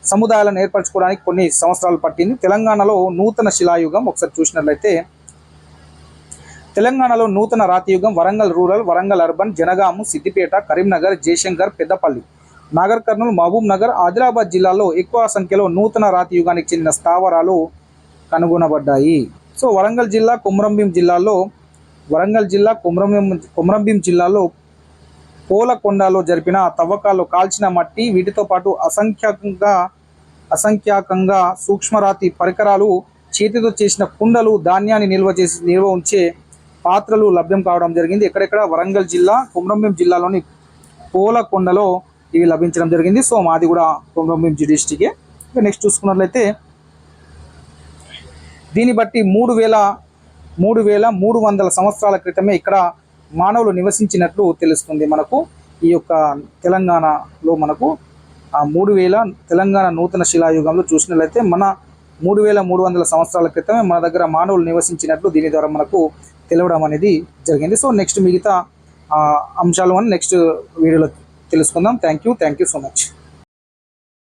సముదాయాలను ఏర్పరచుకోవడానికి కొన్ని సంవత్సరాలు పట్టింది. తెలంగాణలో నూతన శిలాయుగం ఒకసారి చూసినట్లయితే, తెలంగాణలో నూతన రాతియుగం వరంగల్ రూరల్, వరంగల్ అర్బన్, జనగాము, సిద్దిపేట, కరీంనగర్, జయశంకర్, పెద్దపల్లి, నాగర్ కర్నూలు, మహబూబ్ నగర్, ఆదిలాబాద్ జిల్లాల్లో ఎక్కువ సంఖ్యలో నూతన రాతియుగానికి చెందిన స్థావరాలు కనుగొనబడ్డాయి. సో వరంగల్ జిల్లా కొమరంభీం జిల్లాలో పోలకొండలో జరిపిన తవ్వకాల్లో కాల్చిన మట్టి, వీటితో పాటు అసంఖ్యాకంగా సూక్ష్మరాతి పరికరాలు, చేతితో చేసిన కుండలు, ధాన్యాన్ని నిల్వ ఉంచే పాత్రలు లభ్యం కావడం జరిగింది. ఎక్కడెక్కడ? వరంగల్ జిల్లా, కొమరంభీం జిల్లాలోని పోలకొండలో ఇవి లభించడం జరిగింది. సో మాది కూడా కొమరంభీం డిస్టికే. నెక్స్ట్ చూసుకున్నట్లయితే, దీన్ని బట్టి 3,300 సంవత్సరాల క్రితమే ఇక్కడ మానవులు నివసించినట్లు తెలుస్తుంది. మనకు ఈ యొక్క తెలంగాణలో మనకు 3,000 తెలంగాణ నూతన శిలాయుగంలో చూసినట్లయితే మన 3,300 సంవత్సరాల క్రితమే మన దగ్గర మానవులు నివసించినట్లు దీని ద్వారా మనకు తెలవడం అనేది జరిగింది. సో నెక్స్ట్ మిగతా అంశాలు నెక్స్ట్ వీడియోలో తెలుసుకుందాం. Thank you so much.